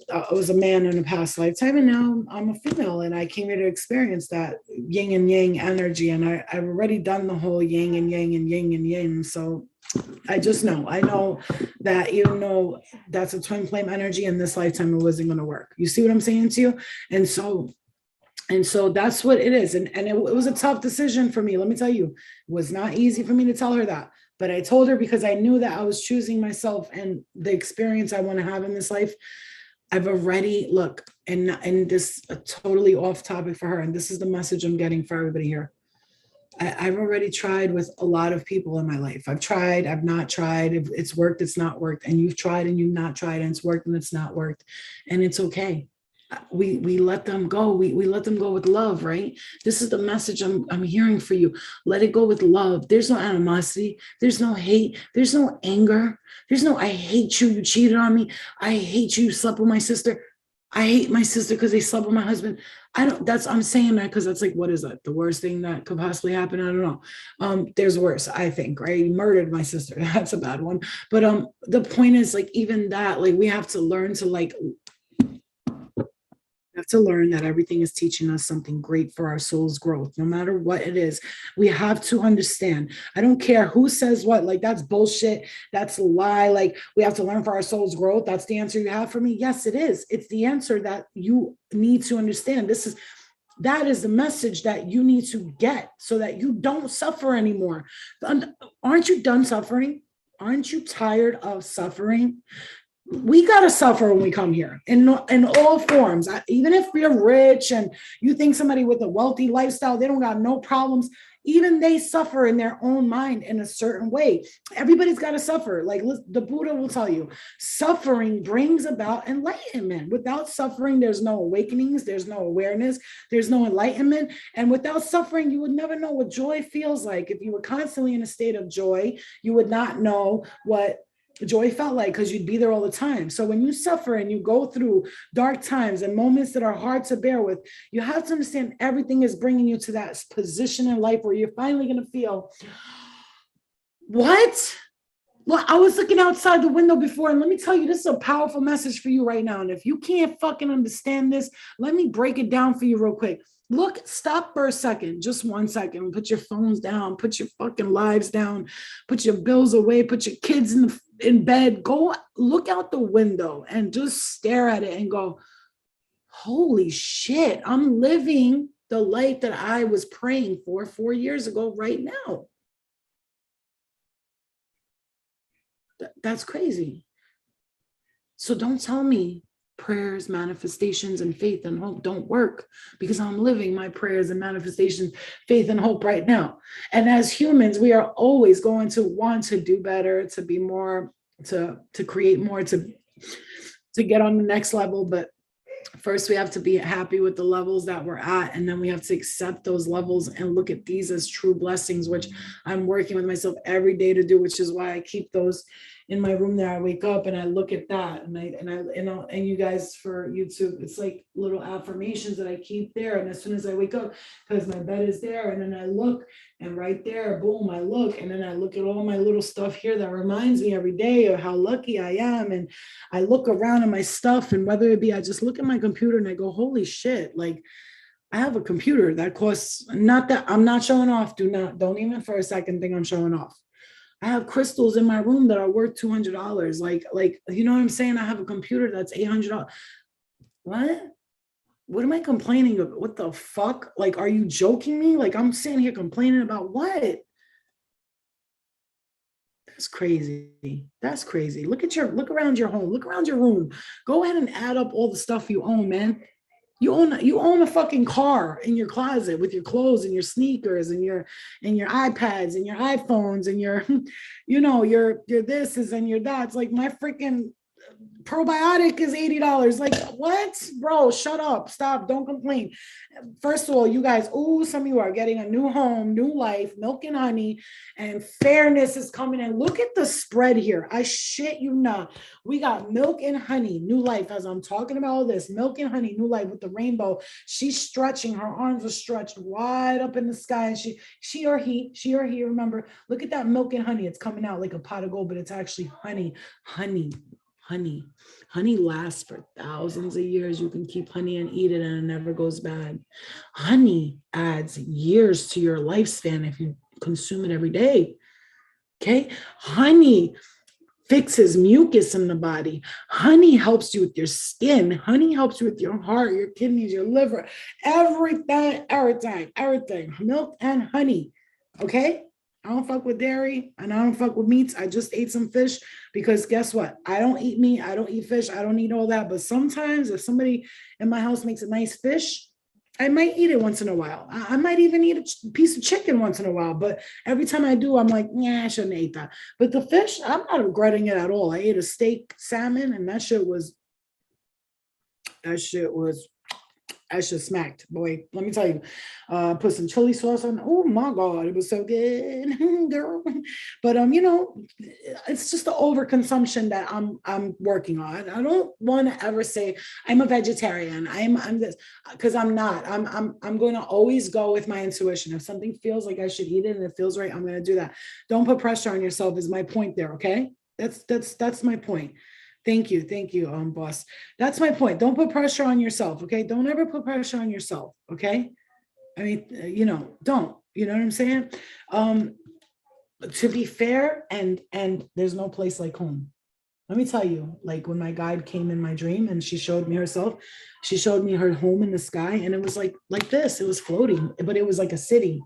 a man in a past lifetime and now I'm a female and I came here to experience that yin and yang energy. And I've already done the whole yin and yang and yin and yang. So I know that even though that's a twin flame energy in this lifetime, it wasn't going to work. You see what I'm saying to you? And so that's what it is. And it was a tough decision for me. Let me tell you, it was not easy for me to tell her that. But I told her because I knew that I was choosing myself and the experience I want to have in this life. I've already, and this totally off topic for her. And this is the message I'm getting for everybody here. I've already tried with a lot of people in my life. I've tried, I've not tried. If it's worked, it's not worked. And you've tried and you've not tried and it's worked and it's not worked. And it's okay. We let them go. We let them go with love, right? This is the message I'm hearing for you. Let it go with love. There's no animosity. There's no hate. There's no anger. There's no, I hate you. You cheated on me. I hate you. You slept with my sister. I hate my sister because they slept with my husband. I'm saying that because that's like, what is that? The worst thing that could possibly happen? I don't know. There's worse, I think, right? He murdered my sister. That's a bad one. But the point is like, even that, like we have to learn to like have to learn that everything is teaching us something great for our soul's growth, no matter what it is. We have to understand. I don't care who says what, like that's bullshit. That's a lie. Like we have to learn for our soul's growth. That's the answer you have for me. Yes, it is. It's the answer that you need to understand. That is the message that you need to get so that you don't suffer anymore. Aren't you done suffering? Aren't you tired of suffering? We got to suffer when we come here in all forms. Even if you're rich and you think somebody with a wealthy lifestyle, they don't got no problems. Even they suffer in their own mind in a certain way. Everybody's got to suffer. Like the Buddha will tell you, suffering brings about enlightenment. Without suffering, there's no awakenings, there's no awareness, there's no enlightenment. And without suffering, you would never know what joy feels like. If you were constantly in a state of joy, you would not know what joy felt like because you'd be there all the time. So when you suffer and you go through dark times and moments that are hard to bear with, you have to understand everything is bringing you to that position in life where you're finally going to feel, what? Well, I was looking outside the window before, and let me tell you, this is a powerful message for you right now. And if you can't fucking understand this, let me break it down for you real quick. Look, stop for a second, just 1 second. Put your phones down, put your fucking lives down, put your bills away, put your kids in bed. Go look out the window and just stare at it and go, holy shit, I'm living the life that I was praying for 4 years ago right now. That's crazy. So don't tell me prayers, manifestations, and faith and hope don't work, because I'm living my prayers and manifestations, faith and hope right now. And as humans, we are always going to want to do better, to be more, to create more, to get on the next level. But first we have to be happy with the levels that we're at, and then we have to accept those levels and look at these as true blessings, which I'm working with myself every day to do, which is why I keep those in my room there. I wake up and I look at that, and you guys for YouTube, it's like little affirmations that I keep there. And as soon as I wake up, because my bed is there, and then I look, and right there, boom, I look, and then I look at all my little stuff here that reminds me every day of how lucky I am. And I look around at my stuff, and whether it be, I just look at my computer and I go, holy shit, like I have a computer that costs, not that I'm not showing off. Don't even for a second think I'm showing off. I have crystals in my room that are worth $200. Like, you know what I'm saying? I have a computer that's $800. What am I complaining about? What the fuck? Like, are you joking me? Like, I'm sitting here complaining about what? That's crazy. That's crazy. Look around your home. Look around your room. Go ahead and add up all the stuff you own, man. You own a fucking car in your closet with your clothes and your sneakers and your iPads and your iPhones and your your thises and your that's. Like my freaking probiotic is $80. Like what, bro? Shut up, stop, don't complain. First of all, you guys, some of you are getting a new home, new life, milk and honey, and fairness is coming in. Look at the spread here. I shit you not. We got milk and honey, new life. As I'm talking about all this, milk and honey, new life with the rainbow. She's stretching, her arms are stretched wide up in the sky, and she or he, remember, look at that milk and honey. It's coming out like a pot of gold, but it's actually honey. Honey lasts for thousands of years. You can keep honey and eat it and it never goes bad. Honey adds years to your lifespan if you consume it every day. Okay. Honey fixes mucus in the body. Honey helps you with your skin. Honey helps you with your heart, your kidneys, your liver, everything. Milk and honey. Okay. I don't fuck with dairy and I don't fuck with meats. I just ate some fish because guess what? I don't eat meat. I don't eat fish. I don't eat all that. But sometimes if somebody in my house makes a nice fish, I might eat it once in a while. I might even eat a piece of chicken once in a while. But every time I do, I'm like, I shouldn't eat that. But the fish, I'm not regretting it at all. I ate a steak salmon and that shit was I should smacked, boy. Let me tell you. Put some chili sauce on. Oh my God, it was so good, girl. But it's just the overconsumption that I'm working on. I don't want to ever say I'm a vegetarian. I'm this, because I'm not. I'm going to always go with my intuition. If something feels like I should eat it and it feels right, I'm going to do that. Don't put pressure on yourself. Is my point there? Okay, that's my point. Thank you, boss. That's my point. Don't put pressure on yourself, okay? Don't ever put pressure on yourself, okay? I mean, don't. You know what I'm saying? To be fair, and there's no place like home. Let me tell you, like when my guide came in my dream and she showed me herself, she showed me her home in the sky, and it was like this. It was floating, but it was like a city.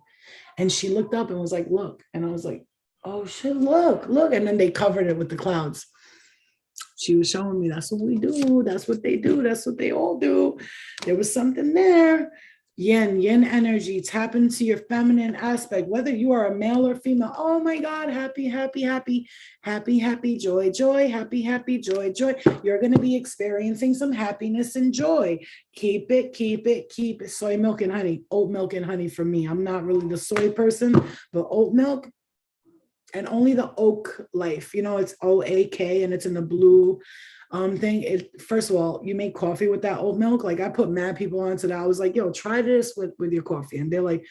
And she looked up and was like, "Look," and I was like, "Oh shit, look!" And then they covered it with the clouds. She was showing me that's what we do. That's what they do. That's what they all do. There was something there. Yin energy. Tap into your feminine aspect, whether you are a male or female. Oh my God, happy, happy, happy, happy, happy, joy, joy, happy, happy, joy, joy. You're going to be experiencing some happiness and joy. Keep it, keep it, keep it. Soy milk and honey, oat milk and honey for me. I'm not really the soy person, but oat milk, and only the oak life, it's OAK and it's in the blue thing. First of all, you make coffee with that oat milk. Like I put mad people onto that. I was like, yo, try this with your coffee. And they're like,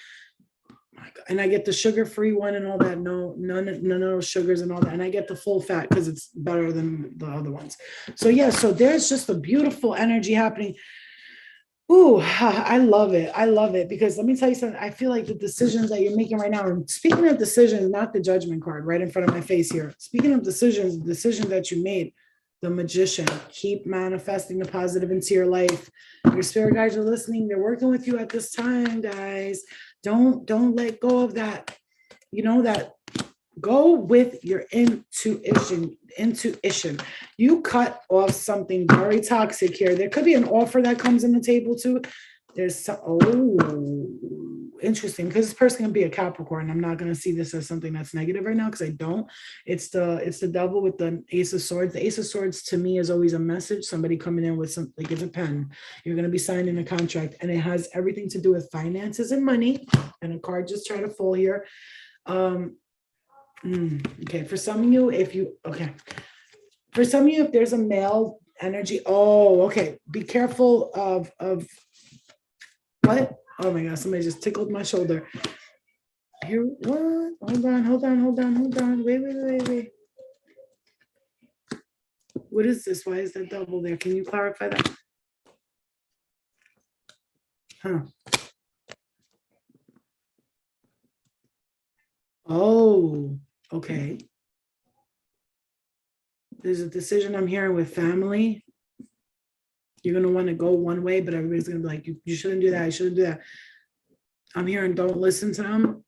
my God. And I get the sugar-free one and all that. No, none of those sugars and all that. And I get the full fat because it's better than the other ones. So yeah, so there's just a beautiful energy happening. Ooh, I love it. I love it because let me tell you something. I feel like the decisions that you're making right now, and speaking of decisions, not the judgment card right in front of my face here. Speaking of decisions, the decision that you made, the magician, keep manifesting the positive into your life. Your spirit guides are listening. They're working with you at this time, guys. Don't let go of that. That go with your intuition. You cut off something very toxic here. There could be an offer that comes on the table too. There's interesting, because this person can be a Capricorn. I'm not going to see this as something that's negative right now because I don't. It's the devil with the Ace of Swords. The Ace of Swords to me is always a message. Somebody coming in with something, like it's a pen. You're going to be signing a contract, and it has everything to do with finances and money. And a card just tried to fall here. Okay, for some of you, if there's a male energy, okay, be careful of what? Oh my God, somebody just tickled my shoulder. Here, what? Hold on. Wait. What is this? Why is that double there? Can you clarify that? Huh. Oh, okay. There's a decision I'm hearing with family. You're going to want to go one way, but everybody's going to be like, you shouldn't do that. I shouldn't do that. I'm hearing don't listen to them.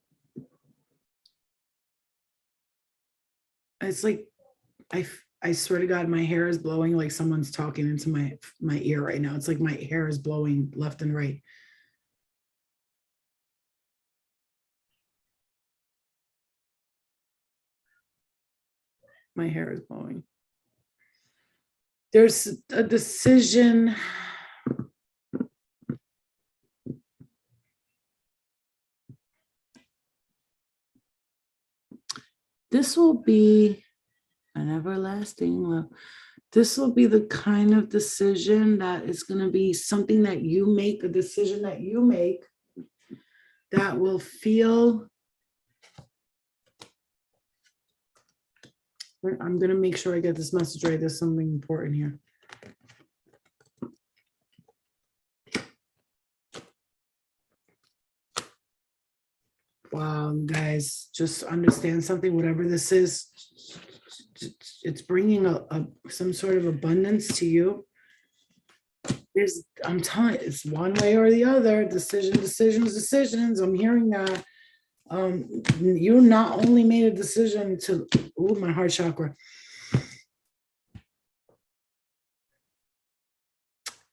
It's like, I swear to God, my hair is blowing like someone's talking into my ear right now. It's like my hair is blowing left and right. My hair is blowing. There's a decision. This will be an everlasting love. This will be the kind of decision that is going to be something that you make, a decision that you make that will feel. I'm going to make sure I get this message right. There's something important here. Wow, guys, just understand something, whatever this is, it's bringing some sort of abundance to you. I'm telling you, it's one way or the other. Decisions. I'm hearing that. You not only made a decision to, my heart chakra.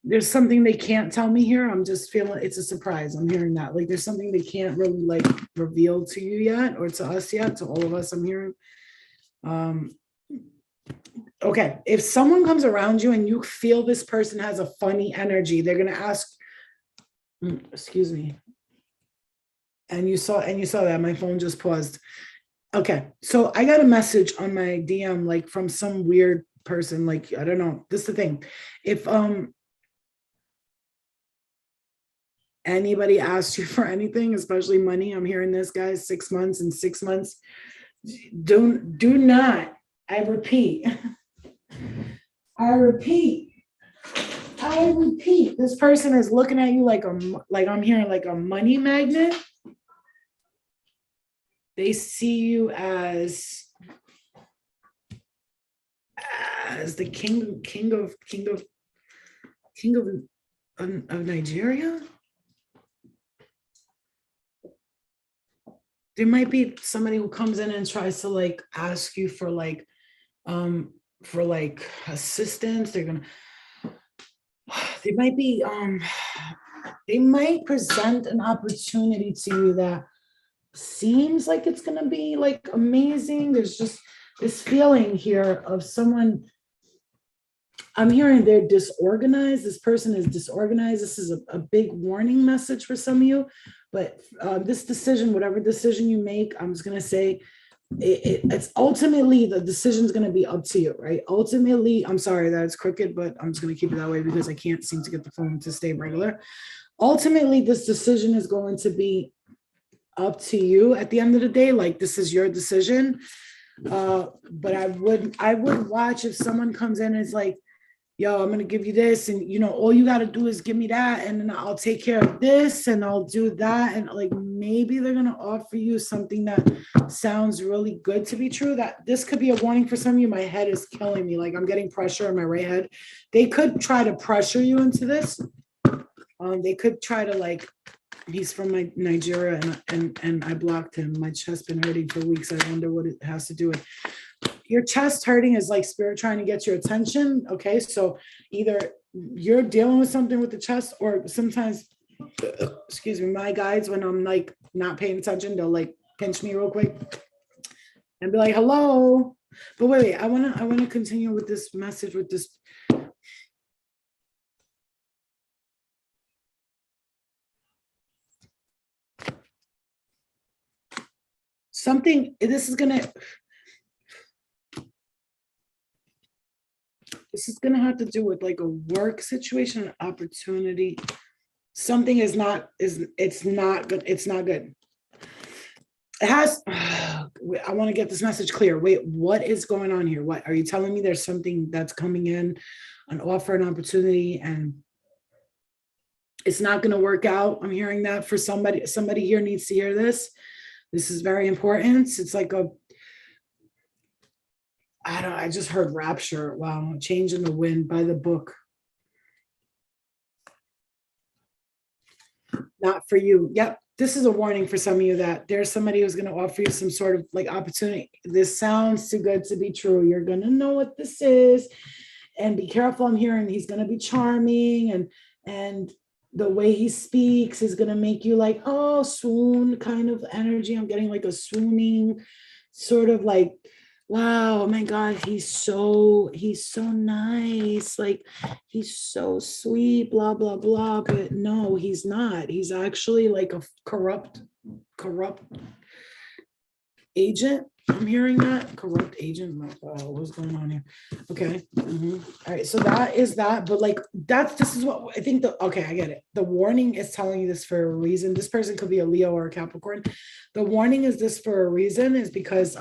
There's something they can't tell me here. I'm just feeling it's a surprise. I'm hearing that. Like there's something they can't really like reveal to you yet, or to us yet, to all of us. I'm hearing. Okay, if someone comes around you and you feel this person has a funny energy, they're gonna ask, Excuse me. And you saw that my phone just paused. Okay, so I got a message on my DM like from some weird person, like I don't know. This is the thing. If anybody asks you for anything, especially money, I'm hearing this, guys, 6 months and 6 months. Do not, I repeat, I repeat, I repeat, this person is looking at you like I'm hearing like a money magnet. They see you as the king of Nigeria. There might be somebody who comes in and tries to like ask you for like assistance. They might present an opportunity to you that seems like it's gonna be like amazing. There's just this feeling here of someone. I'm hearing they're disorganized. This person is disorganized. This is a big warning message for some of you. But this decision, whatever decision you make, I'm just going to say it's ultimately the decision is going to be up to you, right? Ultimately, I'm sorry that it's crooked, but I'm just going to keep it that way because I can't seem to get the phone to stay regular. Ultimately, this decision is going to be up to you at the end of the day. Like this is your decision. But I would watch if someone comes in and is like, yo, I'm gonna give you this, and all you gotta do is give me that, and then I'll take care of this, and I'll do that, and like maybe they're gonna offer you something that sounds really good to be true. That this could be a warning for some of you. My head is killing me. Like I'm getting pressure in my right head. They could try to pressure you into this. They could try to like. He's from Nigeria, and I blocked him. My chest been hurting for weeks. I wonder what it has to do with. Your chest hurting is like spirit trying to get your attention. Okay, so either you're dealing with something with the chest, or sometimes, excuse me, my guides, when I'm like not paying attention, they'll like pinch me real quick and be like, hello. But wait, I wanna continue with this message with this. Something, this is gonna have to do with like a work situation, an opportunity. Something it's not good. It's not good. It has, I want to get this message clear. Wait, what is going on here? What are you telling me? There's something that's coming in, an offer, an opportunity, and it's not going to work out. I'm hearing that for somebody here needs to hear this. This is very important. It's like I just heard rapture. Wow. Change in the Wind by The Book. Not for you. Yep. This is a warning for some of you that there's somebody who's going to offer you some sort of like opportunity. This sounds too good to be true. You're going to know what this is, and be careful. I'm hearing he's going to be charming, and the way he speaks is going to make you like, oh, swoon kind of energy. I'm getting like a swooning sort of like, wow, oh my God, he's so nice. Like he's so sweet, blah, blah, blah. But no, he's not. He's actually like a corrupt agent. I'm hearing that corrupt agent. What's going on here? Okay. All right. So that is that. But like this is what I think. Okay, I get it. The warning is telling you this for a reason. This person could be a Leo or a Capricorn. The warning is this for a reason, is because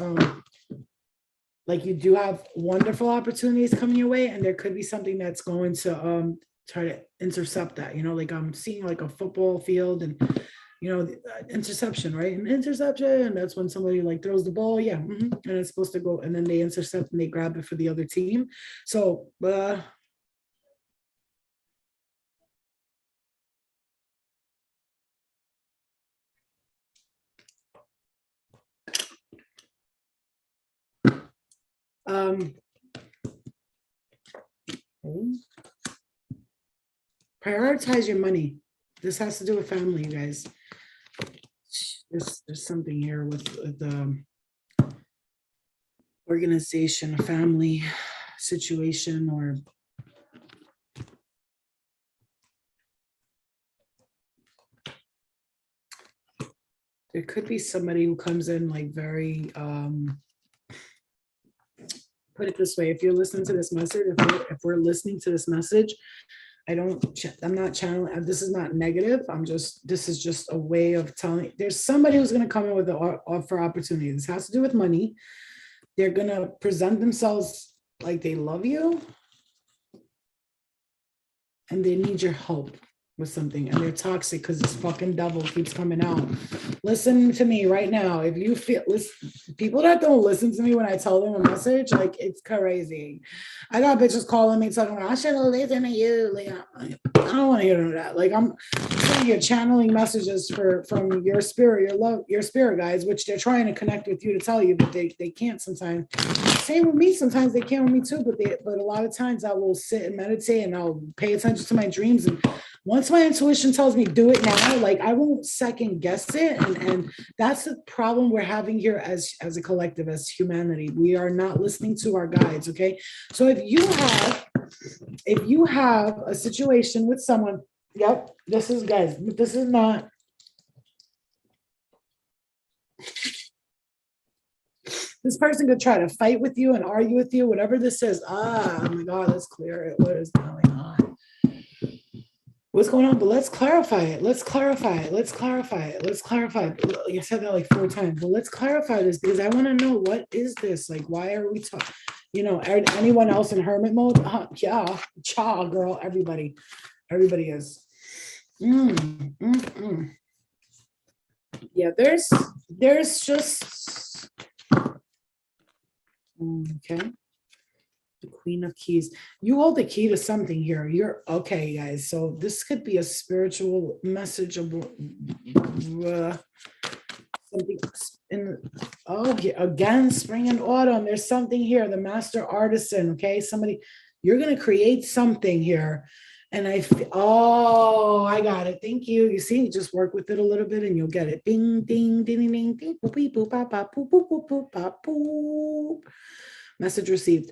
like you do have wonderful opportunities coming your way, and there could be something that's going to try to intercept that. Like I'm seeing like a football field, and interception, right? An interception, that's when somebody like throws the ball, yeah, and it's supposed to go, and then they intercept and they grab it for the other team. So prioritize your money. This has to do with family, you guys. There's something here with the organization, a family situation, or There could be somebody who comes in like very, put it this way, if you're listening to this message, if we're listening to this message, I'm not channeling, this is not negative. This is just a way of telling, there's somebody who's going to come in with an offer opportunity. This has to do with money. They're going to present themselves like they love you and they need your help with something, and they're toxic because this fucking devil keeps coming out. Listen to me right now. If you feel, listen, people that don't listen to me when I tell them a message, like, it's crazy. I got bitches calling me talking about, I should have listened to you. Like, I don't want to hear that. Like, I'm saying you're channeling messages from your spirit, your love, your spirit guides, which they're trying to connect with you to tell you, but they can't sometimes. Same with me. Sometimes they can with me too, but a lot of times I will sit and meditate and I'll pay attention to my dreams, and once my intuition tells me do it now, like, I won't second guess it. And that's the problem we're having here as a collective, as humanity. We are not listening to our guides. Okay. So if you have a situation with someone, yep, this is, guys, this is not, this person could try to fight with you and argue with you, whatever this is. Oh my God, let's clear it. What is going on? What's going on? But let's clarify it. Let's clarify it. Let's clarify it. Let's clarify it. I said that like 4 times, but let's clarify this because I want to know, what is this? Like, why are we talking? You know, anyone else in hermit mode? Yeah, cha, girl, everybody is. Yeah, there's just, okay. The Queen of Keys. You hold the key to something here. You're okay, guys. So this could be a spiritual message of something in. Oh, again, spring and autumn. There's something here. The master artisan. Okay, somebody. You're gonna create something here, and I got it. Thank you. You see, you just work with it a little bit, and you'll get it. Ding, ding, ding, ding, ding, ding. Boop, boop, boop, boop, boop, boop, boop, boop, boop, boop. Message received.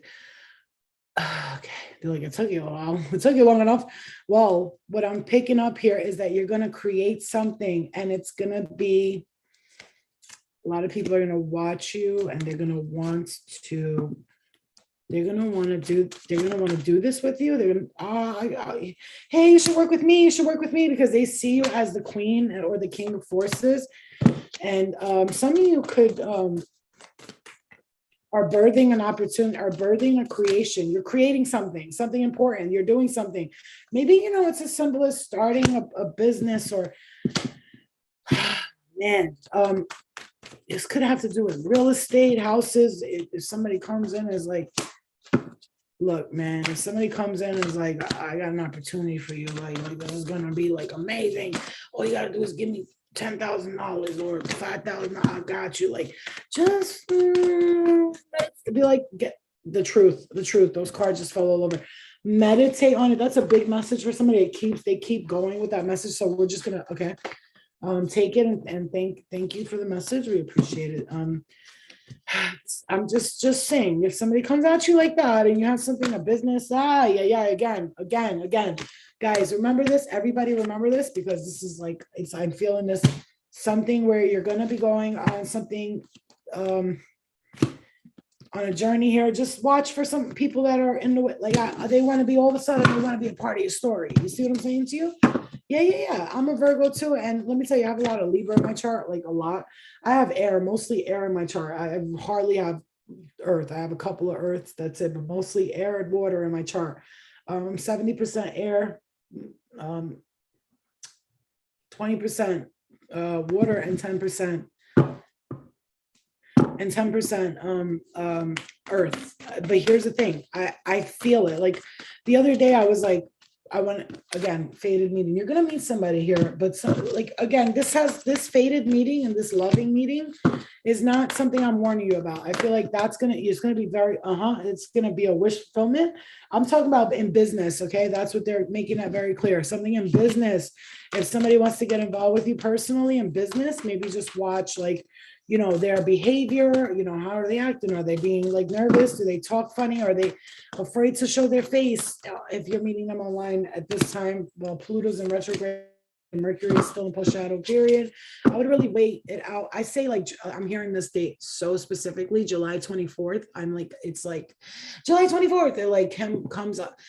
Okay, they're like, it took you a while. It took you long enough. Well, what I'm picking up here is that you're going to create something, and it's going to be, a lot of people are going to watch you, and they're going to want to do this with you. They're going to, hey, you should work with me. You should work with me, because they see you as the queen or the king of forces. And some of you could, are birthing an opportunity, are birthing a creation. You're creating something important. You're doing something. Maybe, it's as simple as starting a business, or, man, this could have to do with real estate, houses. If somebody comes in as like, look, man, if somebody comes in and is like, I got an opportunity for you, like this is going to be like amazing. All you got to do is give me $10,000 or $5,000. I got you. Like, just be like, get the truth. Those cards just fell all over. Meditate on it. That's a big message for somebody. They keep going with that message. So we're just gonna, okay, take it and thank you for the message. We appreciate it. I'm just saying, if somebody comes at you like that and you have something, a business, again, guys, remember this. Everybody remember this, because this is like, I'm feeling this, something where you're going to be going on something, on a journey here. Just watch for some people that are in the way, like, they want to be, all of a sudden they want to be a part of your story. You see what I'm saying to you? Yeah. I'm a Virgo too. And let me tell you, I have a lot of Libra in my chart, like a lot. I have air, mostly air in my chart. I hardly have earth. I have a couple of earths, that's it, but mostly air and water in my chart. 70% air, 20% water, and 10% earth. But here's the thing, I feel it. Like the other day I was like, I went, again, fated meeting. You're going to meet somebody here, but again, this fated meeting and this loving meeting is not something I'm warning you about. I feel like it's going to be very, it's going to be a wish fulfillment. I'm talking about in business. Okay. That's what they're making that very clear. Something in business. If somebody wants to get involved with you personally in business, maybe just watch, like, their behavior, how are they acting? Are they being like nervous? Do they talk funny? Are they afraid to show their face? If you're meeting them online at this time, well, Pluto's in retrograde Mercury is still in post shadow period. I would really wait it out. I say like I'm hearing this date so specifically, July 24th. I'm like, it's like July 24th. It like comes up.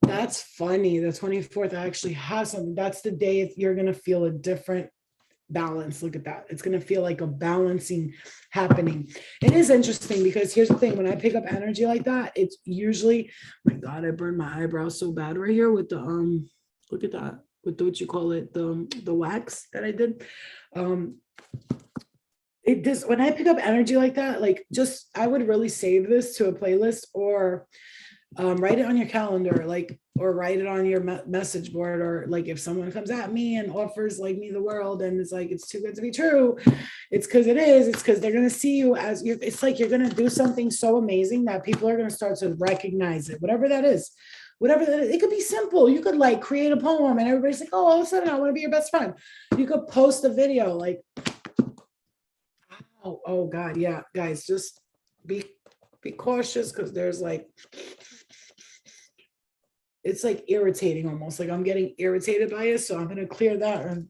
That's funny. The 24th, I actually have something. That's the day you're gonna feel a different balance. Look at that. It's going to feel like a balancing happening. It is interesting because here's the thing. When I pick up energy like that, it's usually, my God, I burned my eyebrows so bad right here with the, look at that, with the, what you call it, the wax that I did. It does, when I pick up energy like that, like just, I would really save this to a playlist or write it on your calendar, like, or write it on your message board, or like if someone comes at me and offers like me the world and it's like, it's too good to be true, it's because it is, it's because they're going to see you as you, it's like you're going to do something so amazing that people are going to start to recognize it, whatever that is. Whatever that is. It could be simple. You could like create a poem and everybody's like, oh, all of a sudden I want to be your best friend. You could post a video like, oh God, yeah, guys, just be cautious because there's like, it's like irritating almost, like I'm getting irritated by it. So I'm going to clear that and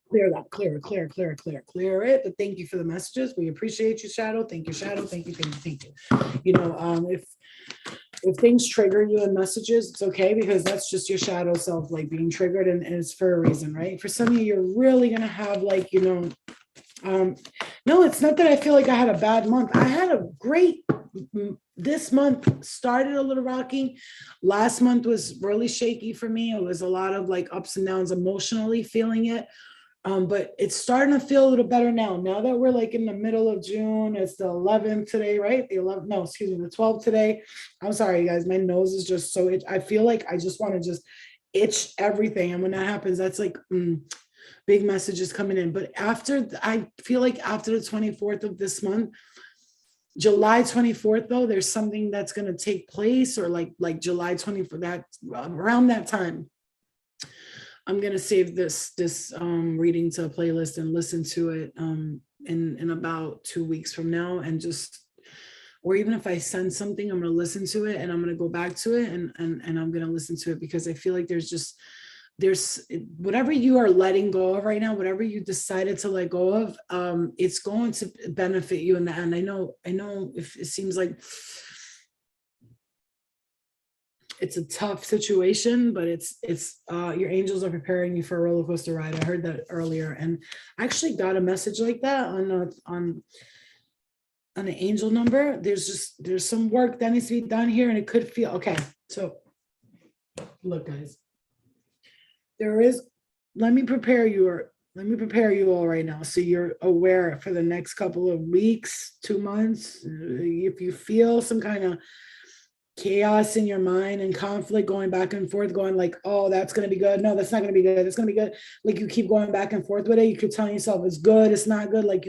clear that, clear it. But thank you for the messages. We appreciate you, Shadow. Thank you, Shadow. Thank you. You know, if things trigger you in messages, it's okay, because that's just your shadow self like being triggered, and it's for a reason, right? For some of you, you're really going to have like, you know, no, it's not that I feel like I had a bad month. I had a great, this month started a little rocky. Last month was really shaky for me. It was a lot of like ups and downs emotionally feeling it. But it's starting to feel a little better now. Now that we're like in the middle of June, it's the 11th today, right? The 11th, no, excuse me, the 12th today. I'm sorry, you guys, my nose is just so itch. I feel like I just want to just itch everything. And when that happens, that's like, big messages coming in. But after, I feel like after the 24th of this month, July 24th, though, there's something that's going to take place, or like July 24th, that around that time, I'm going to save this reading to a playlist and listen to it in about 2 weeks from now. And just, or even if I send something, I'm going to listen to it and I'm going to go back to it and I'm going to listen to it, because I feel like there's whatever you are letting go of right now, whatever you decided to let go of, it's going to benefit you in the end. I know if it seems like it's a tough situation, but it's your angels are preparing you for a roller coaster ride. I heard that earlier, and I actually got a message like that on an angel number. There's some work that needs to be done here, and it could feel okay. So look, guys, there is, let me prepare you all right now, so you're aware for the next couple of weeks, 2 months. If you feel some kind of chaos in your mind and conflict going back and forth, going like, oh, that's going to be good, no, that's not going to be good, it's going to be good, like you keep going back and forth with it, you keep telling yourself it's good, it's not good, like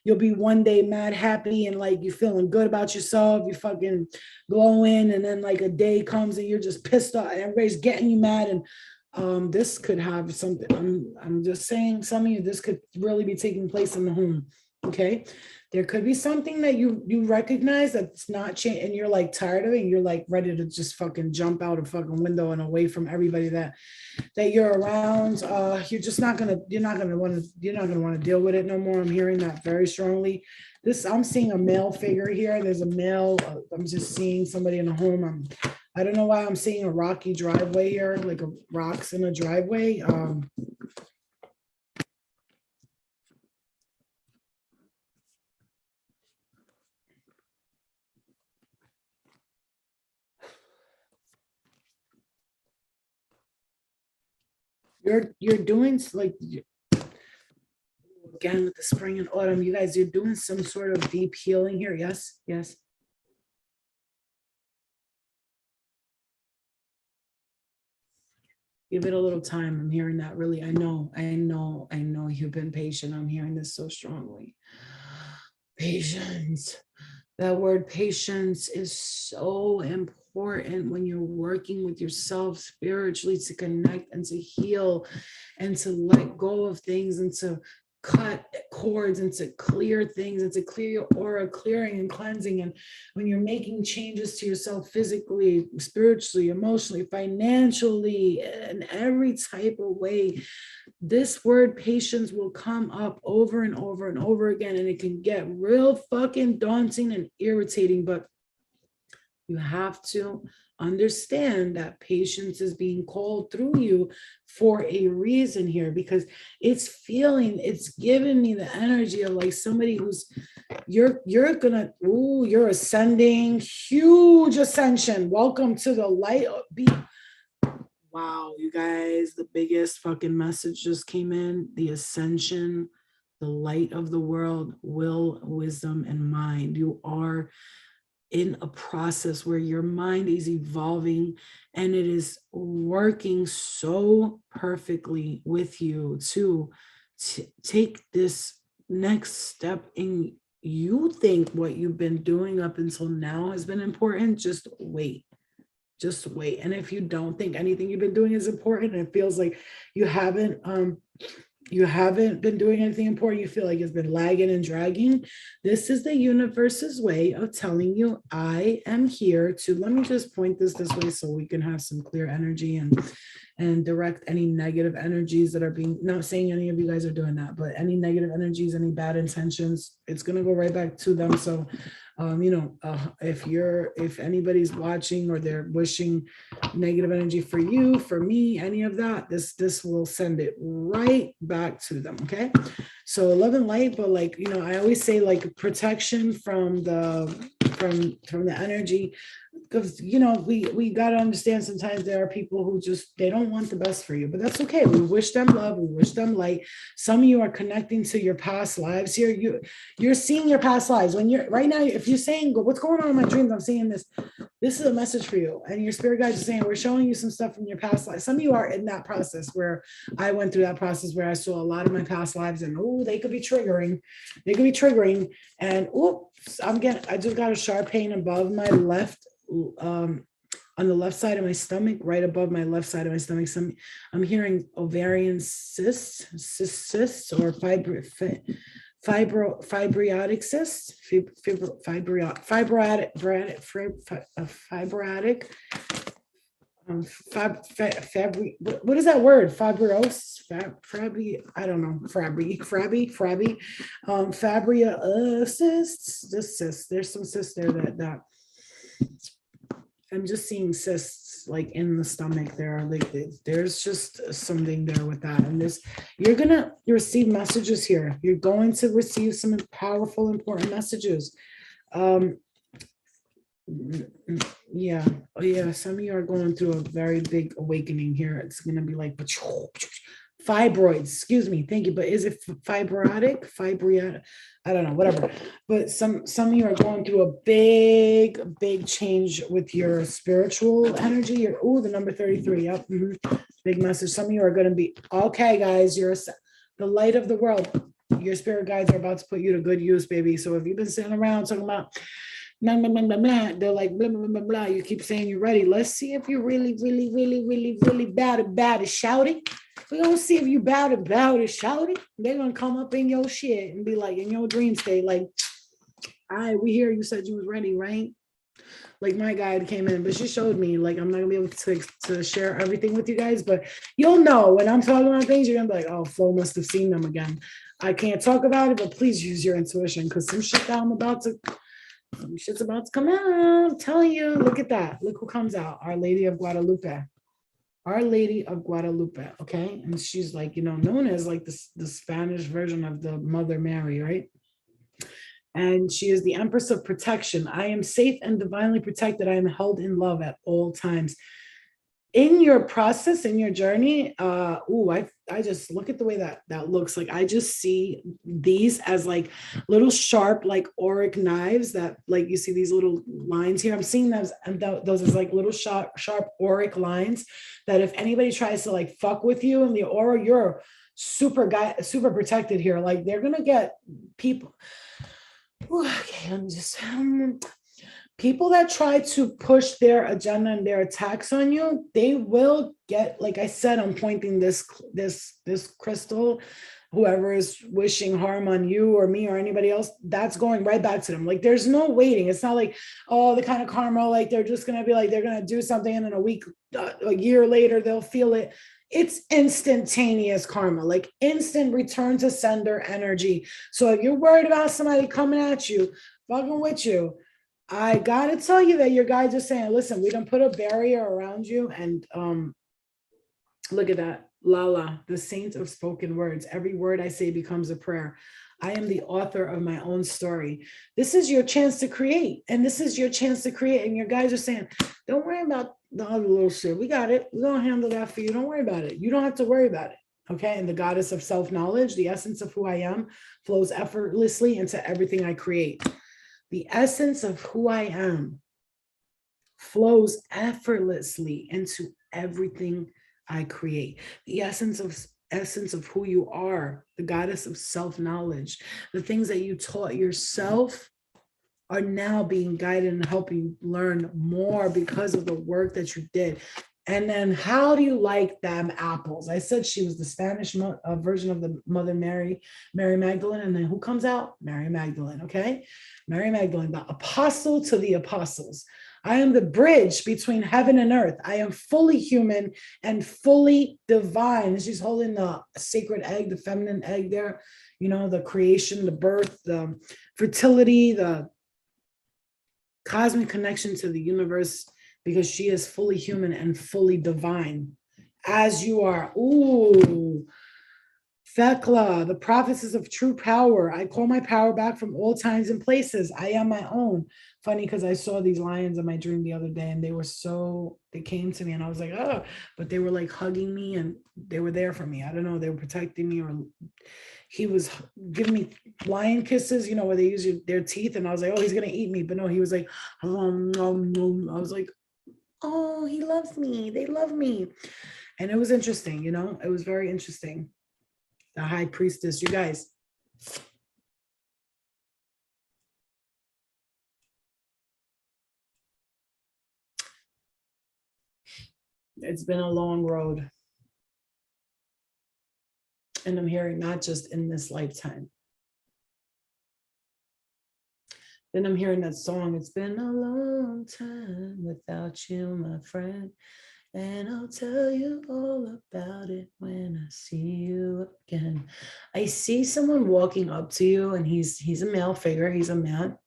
you'll be one day mad happy and like you feeling good about yourself, you fucking glowing, and then like a day comes and you're just pissed off and everybody's getting you mad. And this could have something, I'm just saying, some of you, this could really be taking place in the home. Okay, there could be something that you recognize that's not changing, and you're like tired of it, and you're like ready to just fucking jump out a fucking window and away from everybody that you're around. You're not gonna want to deal with it no more. I'm hearing that very strongly. I'm seeing a male figure here. There's a male. I'm just seeing somebody in a home. I don't know why I'm seeing a rocky driveway here, like a rocks in a driveway. You're doing like, again with the spring and autumn, you guys, you're doing some sort of deep healing here. Yes. Give it a little time. I'm hearing that really. I know you've been patient. I'm hearing this so strongly. Patience. That word patience is so important when you're working with yourself spiritually, to connect and to heal and to let go of things and to cut cords and to clear things and to clear your aura, clearing and cleansing. And when you're making changes to yourself physically, spiritually, emotionally, financially, in every type of way, this word patience will come up over and over and over again. And it can get real fucking daunting and irritating, but you have to understand that patience is being called through you for a reason here, because it's giving me the energy of like somebody who's you're you're ascending, huge ascension. Welcome to the light. Wow, you guys, the biggest fucking message just came in. The ascension, the light of the world, will, wisdom, and mind. You are in a process where your mind is evolving and it is working so perfectly with you to take this next step in. You think what you've been doing up until now has been important, just wait. And if you don't think anything you've been doing is important and it feels like you haven't been doing anything important, you feel like it's been lagging and dragging, this is the universe's way of telling you, I am here to, let me just point this way so we can have some clear energy and direct any negative energies that are being, not saying any of you guys are doing that, but any negative energies, any bad intentions, it's going to go right back to them. So if anybody's watching or they're wishing negative energy for you, for me, any of that, this will send it right back to them. Okay. So love and light, but like, I always say like protection from the energy, because we got to understand sometimes there are people who just, they don't want the best for you, but that's okay. We wish them love, we wish them light. Some of you are connecting to your past lives here. You're seeing your past lives when you're right now. If you're saying, what's going on in my dreams, I'm seeing this is a message for you, and your spirit guides are saying, we're showing you some stuff from your past lives. Some of you are in that process where I went through that process where I saw a lot of my past lives, and they could be triggering, and I just got a sharp pain above my left, on the left side of my stomach, right above my left side of my stomach. I'm hearing ovarian cysts or fibrotic cysts, what is that word? Fibros, I don't know, fabria cysts. Just cysts. There's some cysts there that I'm just seeing cysts like in the stomach there. Like there's just something there with that. And you're gonna receive messages here. You're going to receive some powerful, important messages. Yeah. Oh yeah. Some of you are going through a very big awakening here. It's gonna be like fibroids. Excuse me. Thank you. But is it fibrotic? I don't know. Whatever. But some of you are going through a big change with your spiritual energy. The number 33. Yep. Big message. Some of you are going to be okay, guys. You're the light of the world. Your spirit guides are about to put you to good use, baby. So if you've been sitting around talking about blah, blah, blah, blah, blah, they're like blah, blah, blah, blah, you keep saying you're ready. Let's see if you're really bad at shouting. We're gonna see if you bad at shouting. They're gonna come up in your shit and be like, in your dream state, like, all right, we hear you said you was ready, right? Like my guide came in, but she showed me, like, I'm not gonna be able to share everything with you guys, but you'll know when I'm talking about things, you're gonna be like, oh, Flo must have seen them again. I can't talk about it, but please use your intuition, because some shit's about to come out. I'm telling you, look at that. Look who comes out. Our Lady of Guadalupe. Okay. And she's like, known as like the Spanish version of the Mother Mary, right? And she is the Empress of Protection. I am safe and divinely protected. I am held in love at all times. In your process, in your journey, I just look at the way that looks. Like I just see these as like little sharp, like auric knives that, like, you see these little lines here. I'm seeing those as like little sharp auric lines that if anybody tries to like fuck with you in the aura, you're super protected here. Like they're gonna get people. Okay, let me just. People that try to push their agenda and their attacks on you, they will get, like I said, I'm pointing this crystal, whoever is wishing harm on you or me or anybody else, that's going right back to them. Like there's no waiting. It's not like, oh, the kind of karma, like they're just gonna be like, they're gonna do something and in a week, a year later, they'll feel it. It's instantaneous karma, like instant return to sender energy. So if you're worried about somebody coming at you, fucking with you, I gotta tell you that your guys are saying, listen, we don't put a barrier around you. And look at that. Lala, the saint of spoken words. Every word I say becomes a prayer. I am the author of my own story. This is your chance to create. And this is your chance to create. And your guys are saying, don't worry about the other little shit. We got it. We're going to handle that for you. Don't worry about it. You don't have to worry about it. Okay. And the goddess of self-knowledge, the essence of who I am, flows effortlessly into everything I create. The essence of who I am flows effortlessly into everything I create. The essence of who you are, the goddess of self-knowledge, the things that you taught yourself are now being guided and helping you learn more because of the work that you did. And then how do you like them apples? I said she was the Spanish version of the Mother Mary, Mary Magdalene. And then who comes out? Mary Magdalene, okay? Mary Magdalene, the apostle to the apostles. I am the bridge between heaven and earth. I am fully human and fully divine. And she's holding the sacred egg, the feminine egg there, you know, the creation, the birth, the fertility, the cosmic connection to the universe, because she is fully human and fully divine, as you are. Ooh, Thekla, the prophecies of true power. I call my power back from all times and places. I am my own. Funny, because I saw these lions in my dream the other day, and they came to me, and I was like, oh, but they were like hugging me, and they were there for me. I don't know, they were protecting me, or he was giving me lion kisses, you know, where they use their teeth, and I was like, oh, he's gonna eat me. But no, he was like, I was like, oh, he loves me. They love me. And it was interesting, you know, it was very interesting. The high priestess, you guys. It's been a long road. And I'm hearing not just in this lifetime. Then I'm hearing that song, it's been a long time without you, my friend. And I'll tell you all about it when I see you again. I see someone walking up to you, and he's a male figure. He's a man.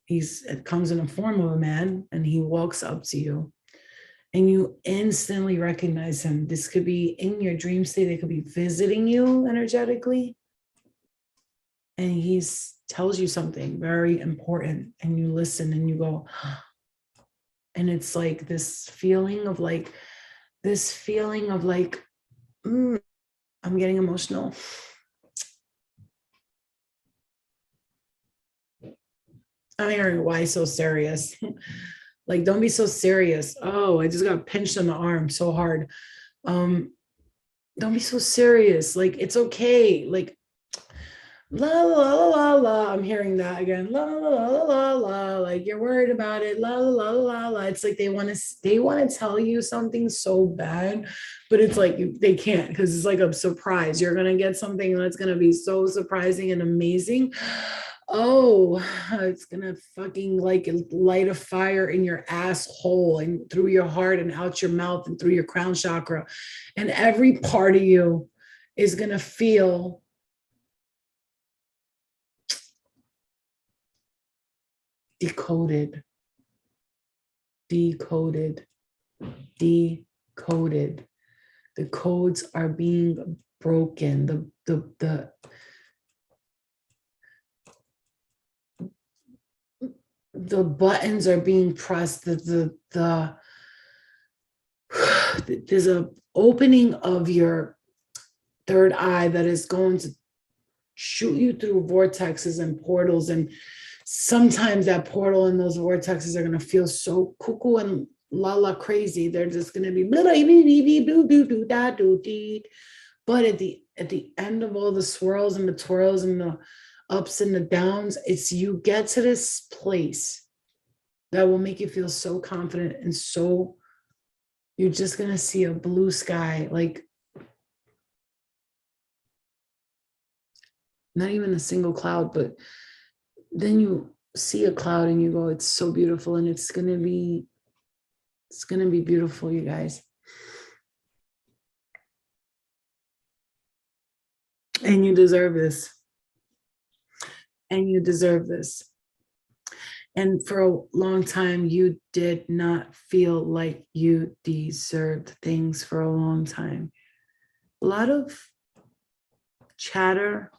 It comes in the form of a man, and he walks up to you, and you instantly recognize him. This could be in your dream state. It could be visiting you energetically, and he's tells you something very important, and you listen and you go, and it's like this feeling of like, I'm getting emotional. I'm hearing, why so serious? Like, don't be so serious. Oh, I just got pinched on the arm so hard. Don't be so serious. Like, it's okay. Like, la la la la la. I'm hearing that again. La la la la la la. Like, you're worried about it. La la la la la. It's like they want to tell you something so bad, but it's like they can't, because it's like a surprise. You're gonna get something that's gonna be so surprising and amazing. Oh, it's gonna fucking like light a fire in your asshole and through your heart and out your mouth and through your crown chakra, and every part of you is gonna feel decoded, decoded, decoded. The codes are being broken. The buttons are being pressed. There's a opening of your third eye that is going to shoot you through vortexes and portals, and sometimes that portal and those vortexes are going to feel so cuckoo and la la crazy. They're just going to be but at the end of all the swirls and the twirls and the ups and the downs, it's you get to this place that will make you feel so confident and so, you're just going to see a blue sky, like not even a single cloud, but then you see a cloud and you go, it's so beautiful, and it's going to be beautiful, you guys. And you deserve this. And you deserve this. And for a long time, you did not feel like you deserved things for a long time. A lot of chatter.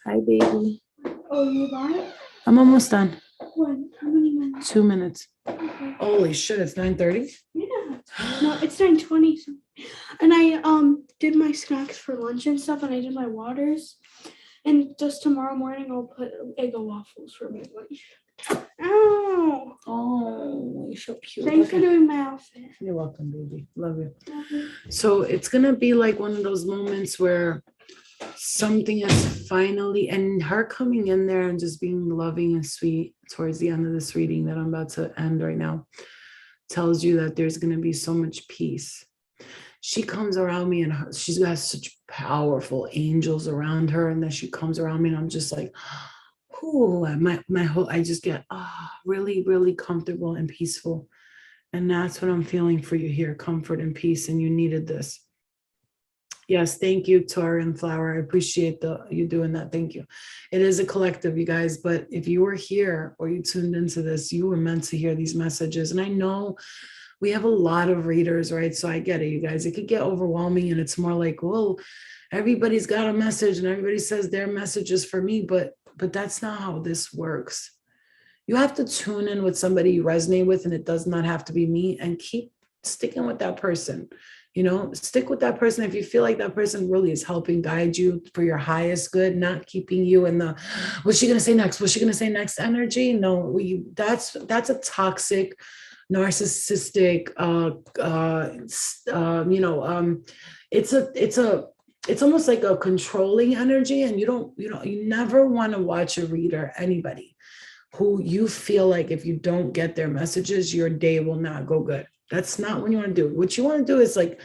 Hi, baby. Oh, you're done? I'm almost done. When? How many minutes? 2 minutes. Okay. Holy shit, it's 9:30? Yeah. No, it's 9:20. And I did my snacks for lunch and stuff, and I did my waters. And just tomorrow morning, I'll put Eggo waffles for my lunch. Ow! Oh, you're so cute. Thanks for Okay. doing my outfit. You're welcome, baby. Love you. Love you. So it's going to be like one of those moments where something is finally, and her coming in there and just being loving and sweet towards the end of this reading that I'm about to end right now tells you that there's going to be so much peace. She comes around me and she's got such powerful angels around her, and then she comes around me and I'm just like, oh, my whole, I just get really, really comfortable and peaceful. And that's what I'm feeling for you here, comfort and peace, and you needed this. Yes, thank you, Tori and Flower. I appreciate you doing that. Thank you. It is a collective, you guys, but if you were here or you tuned into this, you were meant to hear these messages. And I know we have a lot of readers, right? So I get it, you guys. It could get overwhelming, and it's more like, well, everybody's got a message and everybody says their message is for me, but that's not how this works. You have to tune in with somebody you resonate with, and it does not have to be me, and keep sticking with that person. You know, stick with that person if you feel like that person really is helping guide you for your highest good, not keeping you in the what's she gonna say next? What's she gonna say next energy? No, that's a toxic, narcissistic, it's almost like a controlling energy, and you never want to watch a reader, anybody who you feel like if you don't get their messages, your day will not go good. That's not what you want to do. What you want to do is like,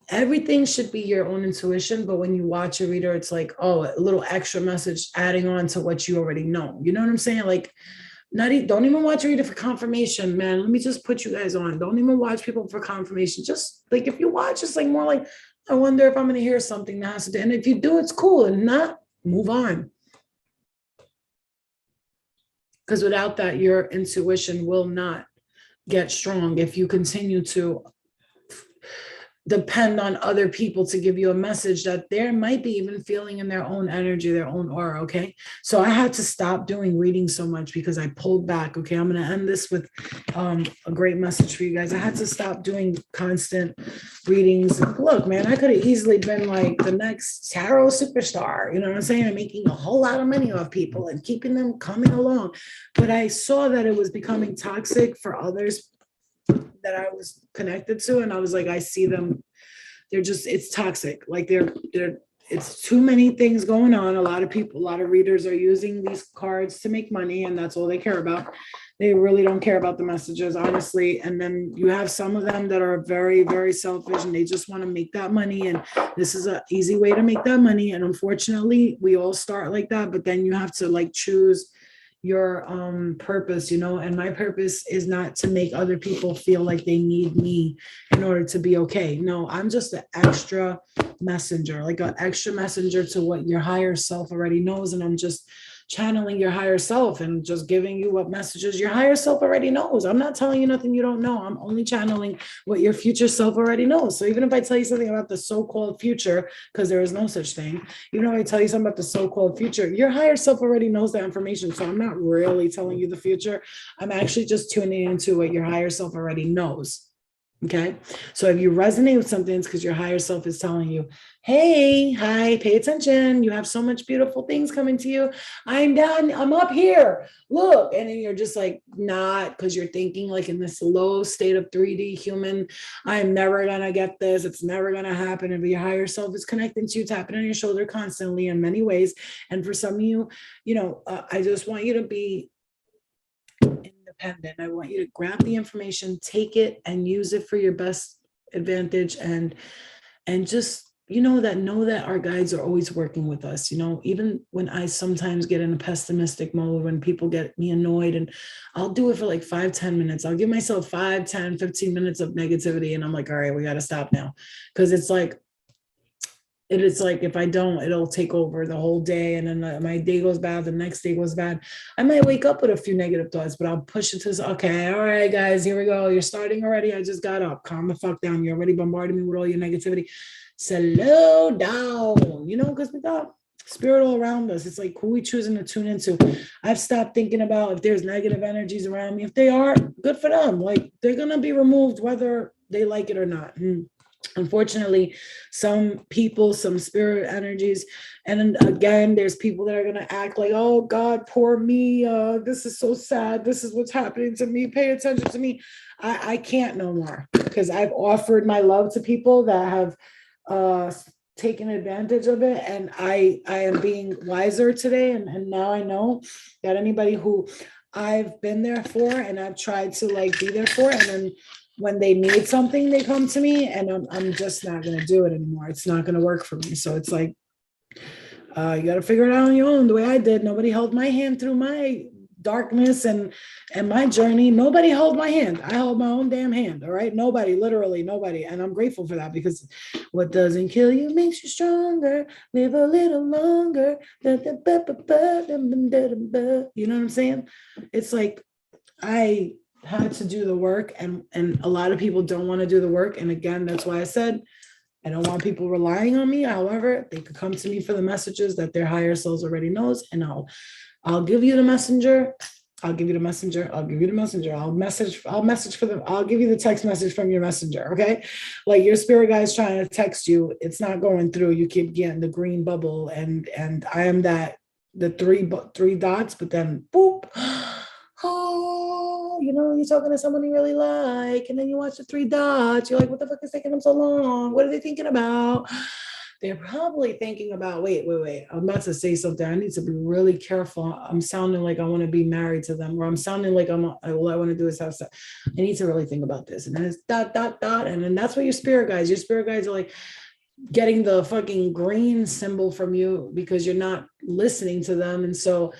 everything should be your own intuition, but when you watch a reader, it's like, oh, a little extra message adding on to what you already know. You know what I'm saying? Like, don't even watch a reader for confirmation, man. Let me just put you guys on. Don't even watch people for confirmation. Just like, if you watch, it's like more like, I wonder if I'm going to hear something that has to do. And if you do, it's cool. And not, move on. Because without that, your intuition will not get strong if you continue to depend on other people to give you a message that they might be even feeling in their own energy, their own aura. Okay. So I had to stop doing readings so much because I pulled back. Okay. I'm going to end this with a great message for you guys. I had to stop doing constant readings. Look, man, I could have easily been like the next tarot superstar, you know what I'm saying? And making a whole lot of money off people and keeping them coming along. But I saw that it was becoming toxic for others that I was connected to. And I was like, I see them, it's toxic. Like it's too many things going on. A lot of readers are using these cards to make money, and that's all they care about. They really don't care about the messages, honestly. And then you have some of them that are very, very selfish, and they just want to make that money. And this is an easy way to make that money. And unfortunately, we all start like that, but then you have to like choose your purpose, and my purpose is not to make other people feel like they need me in order to be okay. No, I'm just an extra messenger, like an extra messenger to what your higher self already knows. And I'm just channeling your higher self and just giving you what messages your higher self already knows. I'm not telling you nothing you don't know. I'm only channeling what your future self already knows. So even if I tell you something about the so-called future, because there is no such thing, even if I tell you something about the so-called future, your higher self already knows that information. So I'm not really telling you the future. I'm actually just tuning into what your higher self already knows. Okay. So if you resonate with something, it's because your higher self is telling you, hey, hi, pay attention. You have so much beautiful things coming to you. I'm down. I'm up here. Look. And then you're just like, not, because you're thinking like in this low state of 3D human, I'm never going to get this. It's never going to happen. And your higher self is connecting to you, tapping on your shoulder constantly in many ways. And for some of you, I just want you to be independent. I want you to grab the information, take it and use it for your best advantage, and just, know that our guides are always working with us. Even when I sometimes get in a pessimistic mode, when people get me annoyed, and I'll do it for like 5-10 minutes. I'll give myself 5-10-15 minutes of negativity, and I'm like, all right, we got to stop now. Because it's like if I don't, it'll take over the whole day, and then my day goes bad, the next day goes bad. I might wake up with a few negative thoughts, but I'll push it to, okay, all right, guys, here we go. You're starting already. I just got up. Calm the fuck down. You already bombarded me with all your negativity. Slow down, because we got spirit all around us. It's like, who we choosing to tune into. I've stopped thinking about if there's negative energies around me. If they are, good for them. Like, they're going to be removed whether they like it or not. Unfortunately, some people, some spirit energies, and then again, there's people that are going to act like, oh God, poor me, this is so sad, this is what's happening to me, pay attention to me. I can't no more, because I've offered my love to people that have taken advantage of it, and I am being wiser today, and now I know that anybody who I've been there for and I've tried to like be there for, and then when they need something, they come to me, and I'm just not going to do it anymore. It's not going to work for me. So it's like, you got to figure it out on your own, the way I did. Nobody held my hand through my darkness and my journey. Nobody held my hand. I held my own damn hand. All right. Nobody, literally nobody. And I'm grateful for that, because what doesn't kill you makes you stronger. Live a little longer. You know what I'm saying? It's like, I had to do the work, and a lot of people don't want to do the work. And again, that's why I said I don't want people relying on me. However, they could come to me for the messages that their higher selves already knows, and I'll give you the messenger. I'll give you the messenger. I'll give you the messenger. I'll message for them. I'll give you the text message from your messenger. Okay. Like, your spirit guy is trying to text you. It's not going through. You keep getting the green bubble, and I am the three dots, but then boop. Oh, you're talking to someone you really like, and then you watch the three dots. You're like, what the fuck is taking them so long? What are they thinking about? They're probably thinking about, wait. I'm about to say something. I need to be really careful. I'm sounding like I want to be married to them, or I'm sounding like all I want to do is have sex. I need to really think about this. And then it's dot. And then that's what your spirit guides are like getting the fucking green symbol from you, because you're not listening to them. And so,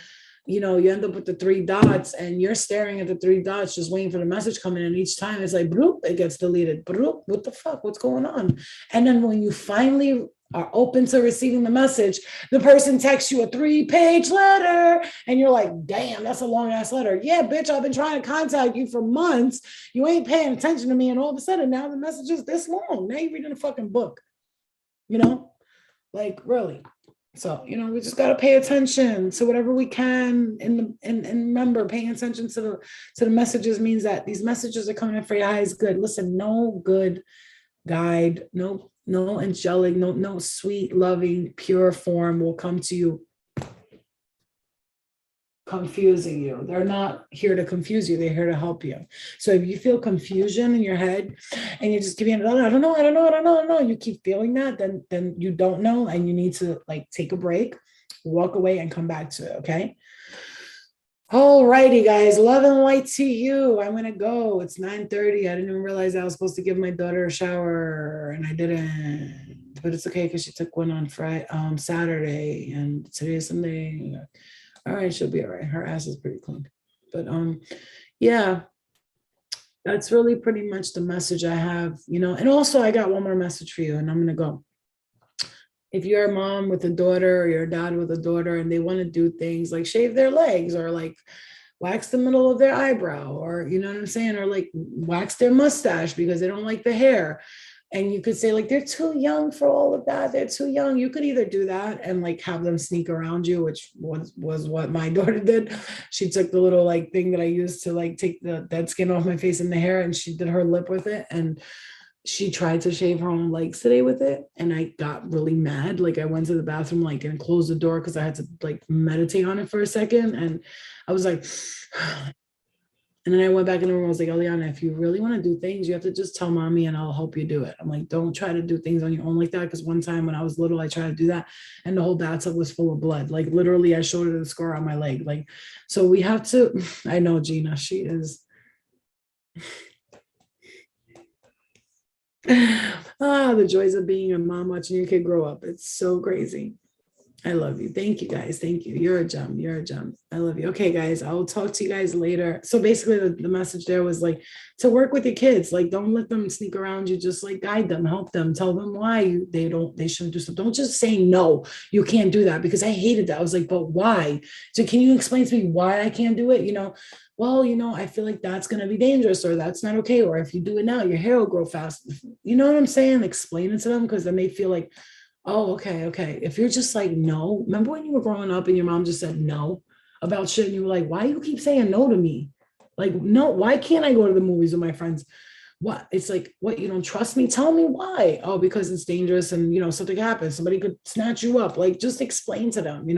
you end up with the three dots, and you're staring at the three dots, just waiting for the message coming in. Each time it's like, bloop, it gets deleted. Bloop, what the fuck? What's going on? And then when you finally are open to receiving the message, the person texts you a 3-page letter, and you're like, damn, that's a long ass letter. Yeah, bitch, I've been trying to contact you for months. You ain't paying attention to me. And all of a sudden now the message is this long. Now you're reading a fucking book, like, really. So, we just got to pay attention to whatever we can, and remember, paying attention to the messages means that these messages are coming in for your highest good. Listen, no good guide, no angelic, no sweet, loving, pure form will come to you confusing you. They're not here to confuse you. They're here to help you. So if you feel confusion in your head, and you're just giving it, I don't know, you keep feeling that, then you don't know, and you need to like take a break, walk away, and come back to it. Okay. All righty, guys. Love and light to you. I'm gonna go. It's 9:30. I didn't even realize I was supposed to give my daughter a shower, and I didn't. But it's okay, because she took one on Saturday, and today is Sunday. All right, she'll be all right. Her ass is pretty clean. But yeah, that's really pretty much the message I have, And also, I got one more message for you, and I'm gonna go. If you're a mom with a daughter, or you're a dad with a daughter, and they want to do things like shave their legs, or like wax the middle of their eyebrow, or you know what I'm saying, or like wax their mustache because they don't like the hair. And you could say, like, they're too young for all of that. They're too young. You could either do that and like have them sneak around you, which was what my daughter did. She took the little like thing that I used to like take the dead skin off my face and the hair, and she did her lip with it. And she tried to shave her own legs today with it. And I got really mad. Like, I went to the bathroom, like, and closed the door, because I had to like meditate on it for a second. And I was like, And then I went back in the room. I was like, Eliana, if you really want to do things, you have to just tell mommy and I'll help you do it. I'm like, don't try to do things on your own like that. Because one time when I was little, I tried to do that and the whole bathtub was full of blood. Like literally, I showed her the scar on my leg. Like, so we have to, I know Gina, she is. The joys of being a mom watching your kid grow up. It's so crazy. I love you. Thank you guys. Thank you. You're a gem. You're a gem. I love you. Okay, guys, I'll talk to you guys later. So basically the message there was like to work with your kids. Like don't let them sneak around you. Just like guide them, help them, tell them why they shouldn't do stuff. Don't just say no, you can't do that, because I hated that. I was like, but why? So can you explain to me why I can't do it? Well, I feel like that's going to be dangerous, or that's not okay. Or if you do it now, your hair will grow fast. You know what I'm saying? Explain it to them, because then they feel like, oh, okay, okay. If you're just like, no, remember when you were growing up and your mom just said no about shit and you were like, why you keep saying no to me? Like, no, why can't I go to the movies with my friends? What? It's like, what, you don't trust me? Tell me why. Oh, because it's dangerous and, something happens. Somebody could snatch you up. Like, just explain to them,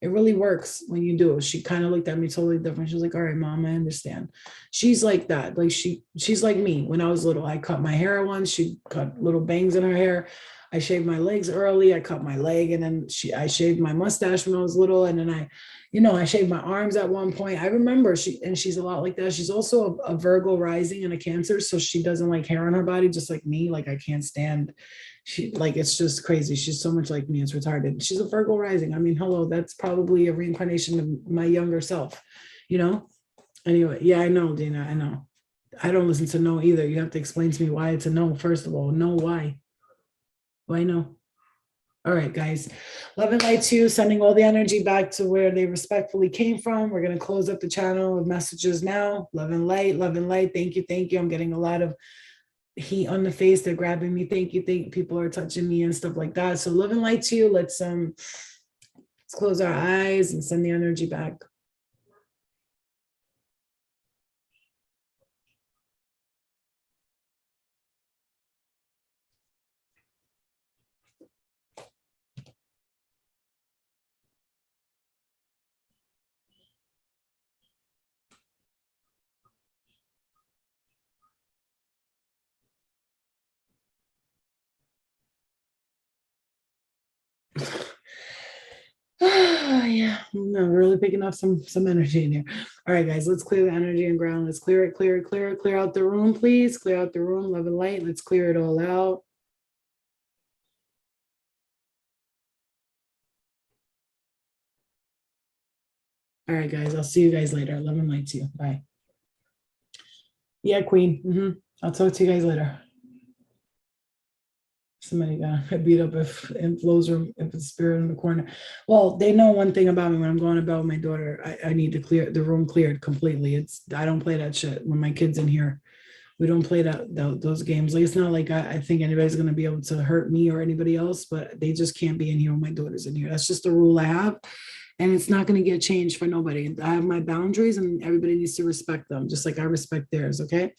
it really works when you do. She kind of looked at me totally different. She was like, all right, mom, I understand. She's like that. Like she's like me. When I was little, I cut my hair once. She cut little bangs in her hair. I shaved my legs early. I cut my leg, and then I shaved my mustache when I was little. And then I shaved my arms at one point. I remember she's a lot like that. She's also a Virgo rising and a Cancer. So she doesn't like hair on her body, just like me. Like I can't stand, it's just crazy. She's so much like me. It's retarded. She's a Virgo rising. I mean, hello, that's probably a reincarnation of my younger self, Anyway, yeah, I know, Dina, I know. I don't listen to no either. You have to explain to me why it's a no, first of all. No, why? Why no? All right, guys. Love and light to you, sending all the energy back to where they respectfully came from. We're going to close up the channel with messages now. Love and light, love and light. Thank you, thank you. I'm getting a lot of heat on the face. They're grabbing me. Thank you, thank you. People are touching me and stuff like that. So love and light to you. Let's close our eyes and send the energy back. Yeah, I'm really picking up some energy in here. All right, guys, let's clear the energy and ground. Let's clear it, clear it, clear it, clear out the room, please. Clear out the room, love and light. Let's clear it all out. All right, guys, I'll see you guys later. Love and light to you. Bye. Yeah, Queen. I'll talk to you guys later. Somebody got beat up if in Flo's room, if it's spirit in the corner. Well, they know one thing about me. When I'm going about with my daughter, I need to clear the room cleared completely. I don't play that shit when my kids in here. We don't play those games. Like it's not like I think anybody's gonna be able to hurt me or anybody else, but they just can't be in here when my daughter's in here. That's just the rule I have. And it's not going to get changed for nobody. I have my boundaries and everybody needs to respect them, just like I respect theirs. Okay.